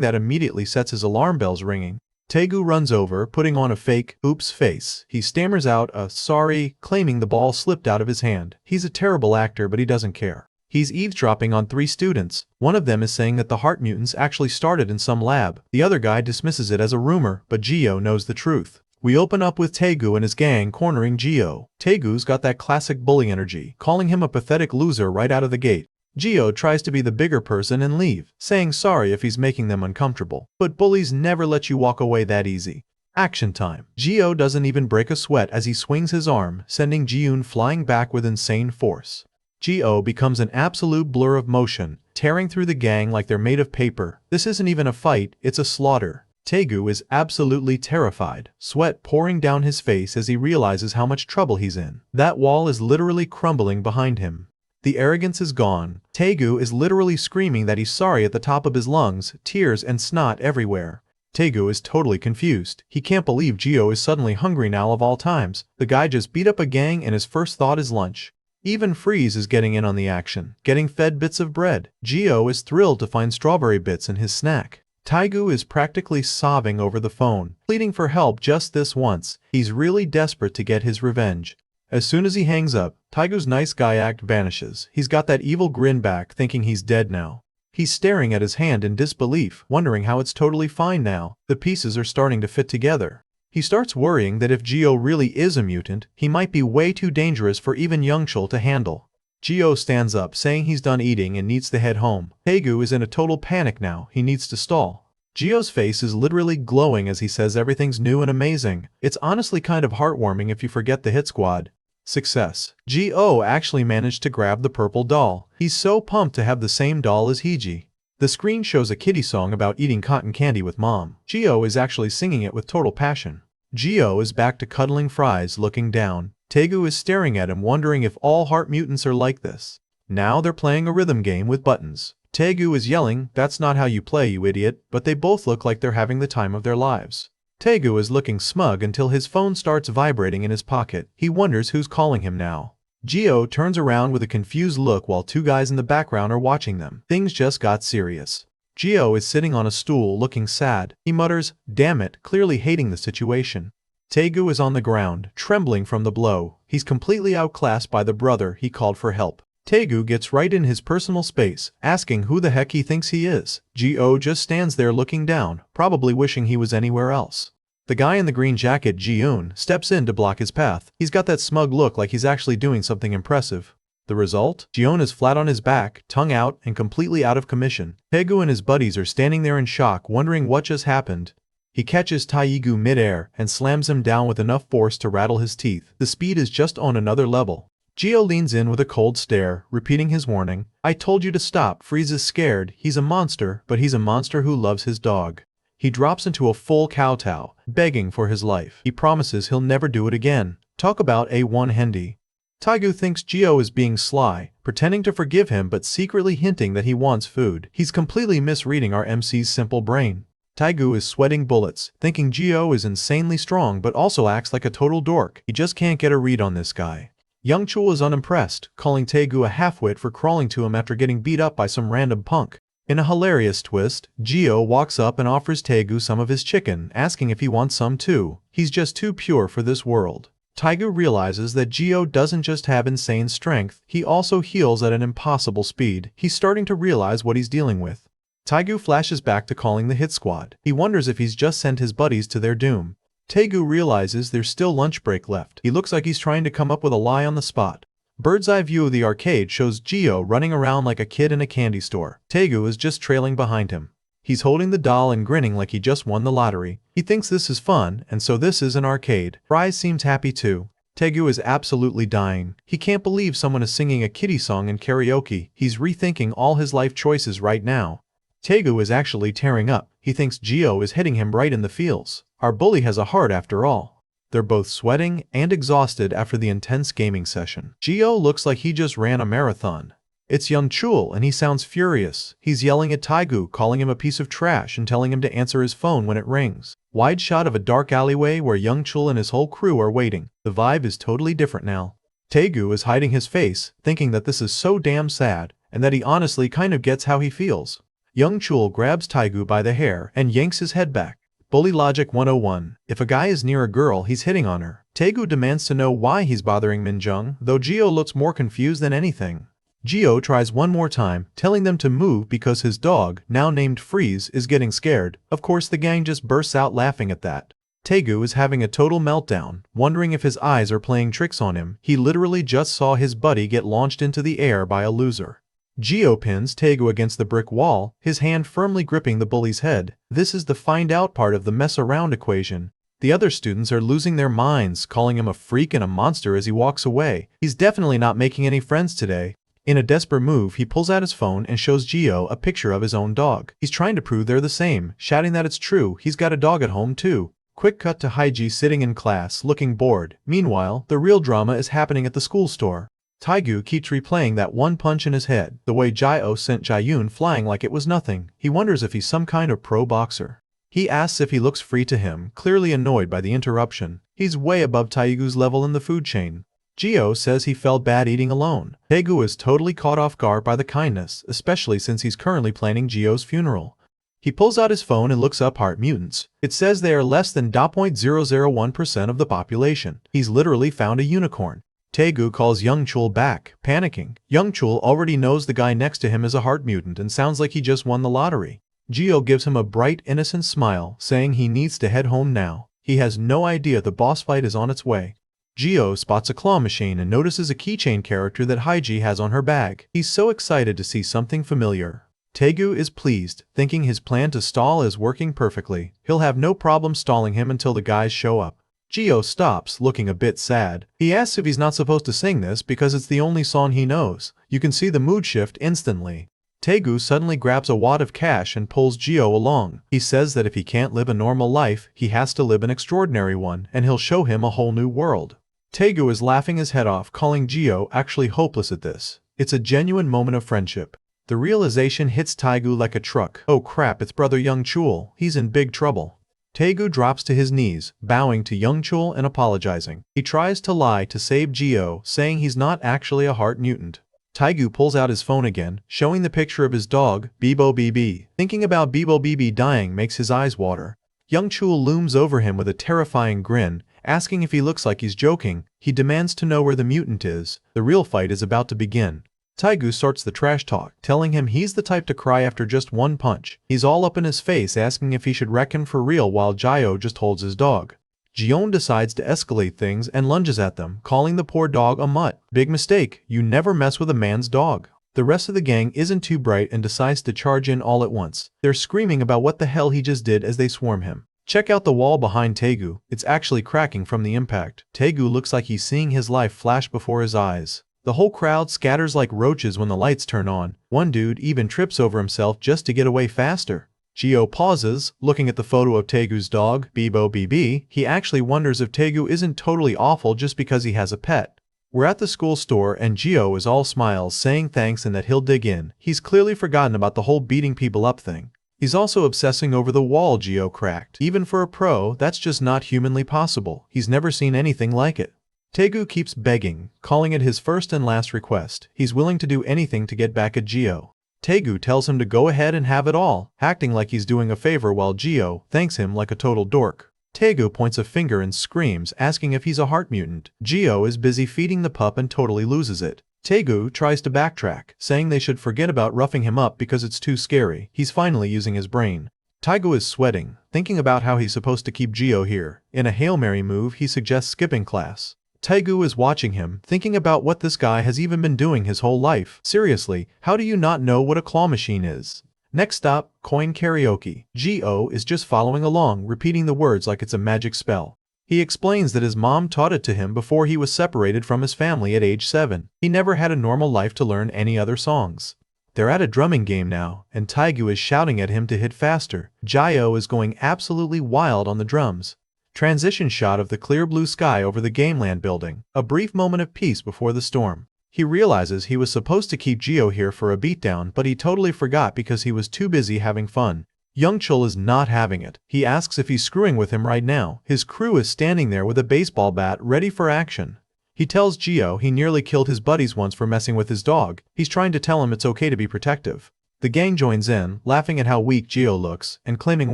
that immediately sets his alarm bells ringing. Taegu runs over, putting on a fake, oops face. He stammers out a sorry, claiming the ball slipped out of his hand. He's a terrible actor, but he doesn't care. He's eavesdropping on 3 students. One of them is saying that the heart mutants actually started in some lab. The other guy dismisses it as a rumor, but Geo knows the truth. We open up with Taegu and his gang cornering Geo. Taegu's got that classic bully energy, calling him a pathetic loser right out of the gate. Geo tries to be the bigger person and leave, saying sorry if he's making them uncomfortable. But bullies never let you walk away that easy. Action time. Geo doesn't even break a sweat as he swings his arm, sending Jiyoon flying back with insane force. Geo becomes an absolute blur of motion, tearing through the gang like they're made of paper. This isn't even a fight, it's a slaughter. Taegu is absolutely terrified, sweat pouring down his face as he realizes how much trouble he's in. That wall is literally crumbling behind him. The arrogance is gone. Taegu is literally screaming that he's sorry at the top of his lungs, tears and snot everywhere. Taegu is totally confused. He can't believe Geo is suddenly hungry now of all times. The guy just beat up a gang and his first thought is lunch. Even Freeze is getting in on the action, getting fed bits of bread. Geo is thrilled to find strawberry bits in his snack. Taegu is practically sobbing over the phone, pleading for help just this once. He's really desperate to get his revenge. As soon as he hangs up, Taegu's nice guy act vanishes. He's got that evil grin back, thinking he's dead now. He's staring at his hand in disbelief, wondering how it's totally fine now. The pieces are starting to fit together. He starts worrying that if Geo really is a mutant, he might be way too dangerous for even Youngchul to handle. Geo stands up, saying he's done eating and needs to head home. Taegu is in a total panic now. He needs to stall. Geo's face is literally glowing as he says everything's new and amazing. It's honestly kind of heartwarming if you forget the hit squad. Success. Geo actually managed to grab the purple doll. He's so pumped to have the same doll as Heiji. The screen shows a kiddie song about eating cotton candy with mom. Geo is actually singing it with total passion. Geo is back to cuddling Fries, looking down. Taegu is staring at him, wondering if all heart mutants are like this. Now they're playing a rhythm game with buttons. Taegu is yelling, "That's not how you play, you idiot," but they both look like they're having the time of their lives. Taegu is looking smug until his phone starts vibrating in his pocket. He wonders who's calling him now. Geo turns around with a confused look while 2 guys in the background are watching them. Things just got serious. Geo is sitting on a stool looking sad. He mutters, "Damn it," clearly hating the situation. Taegu is on the ground, trembling from the blow. He's completely outclassed by the brother. He called for help. Taegu gets right in his personal space, asking who the heck he thinks he is. Geo just stands there looking down, probably wishing he was anywhere else. The guy in the green jacket, Jiyoon, steps in to block his path. He's got that smug look like he's actually doing something impressive. The result? Jiyoon is flat on his back, tongue out, and completely out of commission. Taegu and his buddies are standing there in shock, wondering what just happened. He catches Taegu mid-air and slams him down with enough force to rattle his teeth. The speed is just on another level. Geo leans in with a cold stare, repeating his warning. "I told you to stop." Freeze is scared. He's a monster, but he's a monster who loves his dog. He drops into a full kowtow, begging for his life. He promises he'll never do it again. Talk about a one-handy. Taegu thinks Geo is being sly, pretending to forgive him but secretly hinting that he wants food. He's completely misreading our MC's simple brain. Taegu is sweating bullets, thinking Geo is insanely strong but also acts like a total dork. He just can't get a read on this guy. Youngchul is unimpressed, calling Taegu a half-wit for crawling to him after getting beat up by some random punk. In a hilarious twist, Geo walks up and offers Taegu some of his chicken, asking if he wants some too. He's just too pure for this world. Taegu realizes that Geo doesn't just have insane strength, he also heals at an impossible speed. He's starting to realize what he's dealing with. Taegu flashes back to calling the hit squad. He wonders if he's just sent his buddies to their doom. Taegu realizes there's still lunch break left. He looks like he's trying to come up with a lie on the spot. Bird's eye view of the arcade shows Geo running around like a kid in a candy store. Taegu is just trailing behind him. He's holding the doll and grinning like he just won the lottery. He thinks this is fun, and so this is an arcade. Fries seems happy too. Taegu is absolutely dying. He can't believe someone is singing a kiddie song in karaoke. He's rethinking all his life choices right now. Taegu is actually tearing up. He thinks Geo is hitting him right in the feels. Our bully has a heart after all. They're both sweating and exhausted after the intense gaming session. Geo looks like he just ran a marathon. It's Youngchul and he sounds furious. He's yelling at Taegu, calling him a piece of trash and telling him to answer his phone when it rings. Wide shot of a dark alleyway where Youngchul and his whole crew are waiting. The vibe is totally different now. Taegu is hiding his face, thinking that this is so damn sad. and that he honestly kind of gets how he feels. Young Chul grabs Taegu by the hair and yanks his head back. Bully Logic 101. If a guy is near a girl, he's hitting on her. Taegu demands to know why he's bothering Minjung, though Geo looks more confused than anything. Geo tries one more time, telling them to move because his dog, now named Freeze, is getting scared. Of course, the gang just bursts out laughing at that. Taegu is having a total meltdown, wondering if his eyes are playing tricks on him. He literally just saw his buddy get launched into the air by a loser. Geo pins Taegu against the brick wall, his hand firmly gripping the bully's head. This is the find out part of the mess around equation. The other students are losing their minds, calling him a freak and a monster as he walks away. He's definitely not making any friends today. In a desperate move, he pulls out his phone and shows Geo a picture of his own dog. He's trying to prove they're the same, shouting that it's true, he's got a dog at home too. Quick cut to Haiji sitting in class, looking bored. Meanwhile, the real drama is happening at the school store. Taegu keeps replaying that one punch in his head, the way Jio sent Jaeyoon flying like it was nothing. He wonders if he's some kind of pro boxer. He asks if he looks free to him, clearly annoyed by the interruption. He's way above Taegu's level in the food chain. Gio says he felt bad eating alone. Taegu is totally caught off guard by the kindness, especially since he's currently planning Gio's funeral. He pulls out his phone and looks up heart mutants. It says they are less than 0.001% of the population. He's literally found a unicorn. Taegu calls Young Chul back, panicking. Young Chul already knows the guy next to him is a heart mutant and sounds like he just won the lottery. Gio gives him a bright, innocent smile, saying he needs to head home now. He has no idea the boss fight is on its way. Gio spots a claw machine and notices a keychain character that Haiji has on her bag. He's so excited to see something familiar. Taegu is pleased, thinking his plan to stall is working perfectly. He'll have no problem stalling him until the guys show up. Gio stops, looking a bit sad. He asks if he's not supposed to sing this because it's the only song he knows. You can see the mood shift instantly. Taegu suddenly grabs a wad of cash and pulls Gio along. He says that if he can't live a normal life, he has to live an extraordinary one, and he'll show him a whole new world. Taegu is laughing his head off, calling Gio actually hopeless at this. It's a genuine moment of friendship. The realization hits Taegu like a truck. Oh crap, it's brother Young Chul. He's in big trouble. Taegu drops to his knees, bowing to Young Chul and apologizing. He tries to lie to save Gio, saying he's not actually a heart mutant. Taegu pulls out his phone again, showing the picture of his dog, Bibo BB. Thinking about Bibo BB dying makes his eyes water. Young Chul looms over him with a terrifying grin, asking if he looks like he's joking. He demands to know where the mutant is. The real fight is about to begin. Taegu starts the trash talk, telling him he's the type to cry after just one punch. He's all up in his face, asking if he should reckon for real while Jio just holds his dog. Jion decides to escalate things and lunges at them, calling the poor dog a mutt. Big mistake, you never mess with a man's dog. The rest of the gang isn't too bright and decides to charge in all at once. They're screaming about what the hell he just did as they swarm him. Check out the wall behind Taegu, it's actually cracking from the impact. Taegu looks like he's seeing his life flash before his eyes. The whole crowd scatters like roaches when the lights turn on. One dude even trips over himself just to get away faster. Gio pauses, looking at the photo of Taegu's dog, Bibo BB. He actually wonders if Taegu isn't totally awful just because he has a pet. We're at the school store and Gio is all smiles, saying thanks and that he'll dig in. He's clearly forgotten about the whole beating people up thing. He's also obsessing over the wall Gio cracked. Even for a pro, that's just not humanly possible. He's never seen anything like it. Taegu keeps begging, calling it his first and last request. He's willing to do anything to get back at Gio. Taegu tells him to go ahead and have it all, acting like he's doing a favor while Gio thanks him like a total dork. Taegu points a finger and screams, asking if he's a heart mutant. Gio is busy feeding the pup and totally loses it. Taegu tries to backtrack, saying they should forget about roughing him up because it's too scary. He's finally using his brain. Taegu is sweating, thinking about how he's supposed to keep Gio here. In a Hail Mary move, he suggests skipping class. Taegu is watching him, thinking about what this guy has even been doing his whole life. Seriously, how do you not know what a claw machine is? Next stop, coin karaoke. Gio is just following along, repeating the words like it's a magic spell. He explains that his mom taught it to him before he was separated from his family at age 7. He never had a normal life to learn any other songs. They're at a drumming game now, and Taegu is shouting at him to hit faster. Jio is going absolutely wild on the drums. Transition shot of the clear blue sky over the Gameland building. A brief moment of peace before the storm. He realizes he was supposed to keep Gio here for a beatdown, but he totally forgot because he was too busy having fun. Young Chul is not having it. He asks if he's screwing with him right now. His crew is standing there with a baseball bat ready for action. He tells Geo he nearly killed his buddies once for messing with his dog. He's trying to tell him it's okay to be protective. The gang joins in, laughing at how weak Geo looks, and claiming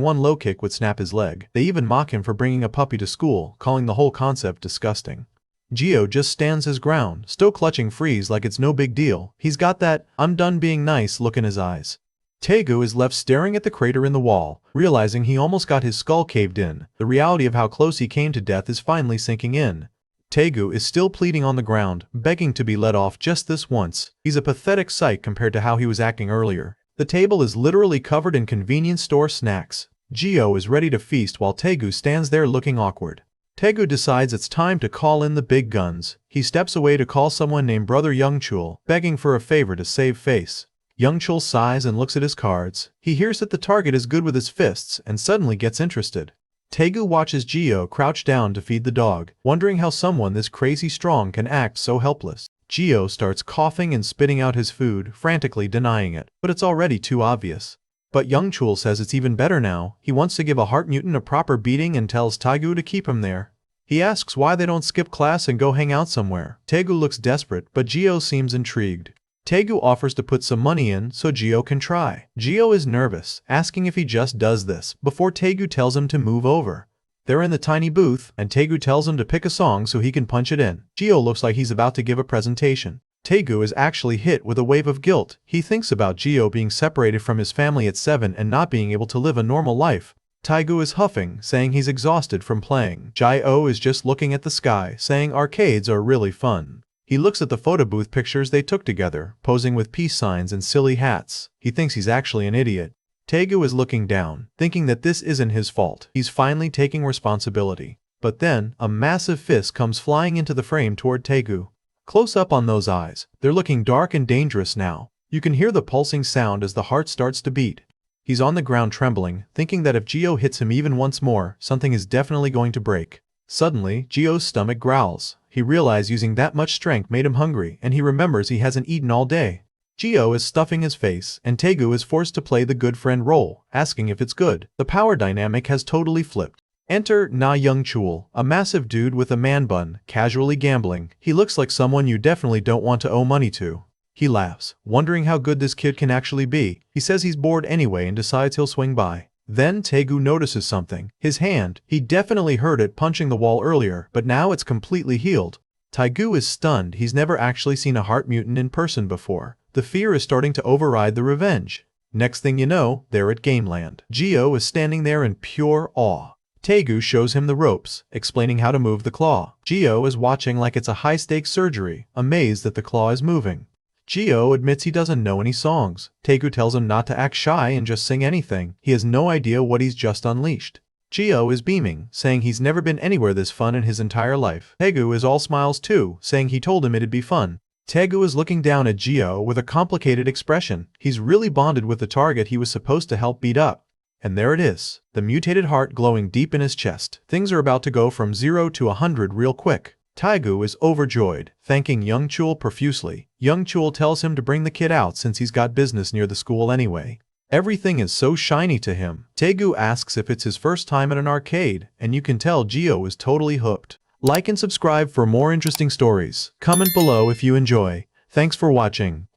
one low kick would snap his leg. They even mock him for bringing a puppy to school, calling the whole concept disgusting. Geo just stands his ground, still clutching Freeze like it's no big deal. He's got that "I'm done being nice" look in his eyes. Taegu is left staring at the crater in the wall, realizing he almost got his skull caved in. The reality of how close he came to death is finally sinking in. Taegu is still pleading on the ground, begging to be let off just this once. He's a pathetic sight compared to how he was acting earlier. The table is literally covered in convenience store snacks. Geo is ready to feast while Taegu stands there looking awkward. Taegu decides it's time to call in the big guns. He steps away to call someone named Brother Youngchul, begging for a favor to save face. Youngchul sighs and looks at his cards. He hears that the target is good with his fists and suddenly gets interested. Taegu watches Geo crouch down to feed the dog, wondering how someone this crazy strong can act so helpless. Geo starts coughing and spitting out his food, frantically denying it, but it's already too obvious. But Youngchul says it's even better now. He wants to give a heart mutant a proper beating and tells Taegu to keep him there. He asks why they don't skip class and go hang out somewhere. Taegu looks desperate, but Geo seems intrigued. Taegu offers to put some money in so Geo can try. Geo is nervous, asking if he just does this, before Taegu tells him to move over. They're in the tiny booth, and Taegu tells him to pick a song so he can punch it in. Geo looks like he's about to give a presentation. Taegu is actually hit with a wave of guilt. He thinks about Geo being separated from his family at 7 and not being able to live a normal life. Taegu is huffing, saying he's exhausted from playing. Geo is just looking at the sky, saying arcades are really fun. He looks at the photo booth pictures they took together, posing with peace signs and silly hats. He thinks he's actually an idiot. Taegu is looking down, thinking that this isn't his fault. He's finally taking responsibility. But then, a massive fist comes flying into the frame toward Taegu. Close up on those eyes, they're looking dark and dangerous now. You can hear the pulsing sound as the heart starts to beat. He's on the ground trembling, thinking that if Geo hits him even once more, something is definitely going to break. Suddenly, Geo's stomach growls. He realizes using that much strength made him hungry, and he remembers he hasn't eaten all day. Geo is stuffing his face, and Taegu is forced to play the good friend role, asking if it's good. The power dynamic has totally flipped. Enter Na Youngchul, a massive dude with a man bun, casually gambling. He looks like someone you definitely don't want to owe money to. He laughs, wondering how good this kid can actually be. He says he's bored anyway and decides he'll swing by. Then Taegu notices something. His hand. He definitely heard it punching the wall earlier, but now it's completely healed. Taegu is stunned. He's never actually seen a heart mutant in person before. The fear is starting to override the revenge. Next thing you know, they're at Gameland. Geo is standing there in pure awe. Taegu shows him the ropes, explaining how to move the claw. Geo is watching like it's a high-stakes surgery, amazed that the claw is moving. Geo admits he doesn't know any songs. Taegu tells him not to act shy and just sing anything. He has no idea what he's just unleashed. Geo is beaming, saying he's never been anywhere this fun in his entire life. Taegu is all smiles too, saying he told him it'd be fun. Taegu is looking down at Geo with a complicated expression. He's really bonded with the target he was supposed to help beat up. And there it is, the mutated heart glowing deep in his chest. Things are about to go from 0 to 100 real quick. Taegu is overjoyed, thanking Youngchul profusely. Youngchul tells him to bring the kid out since he's got business near the school anyway. Everything is so shiny to him. Taegu asks if it's his first time at an arcade, and you can tell Geo is totally hooked. Like and subscribe for more interesting stories. Comment below if you enjoy. Thanks for watching.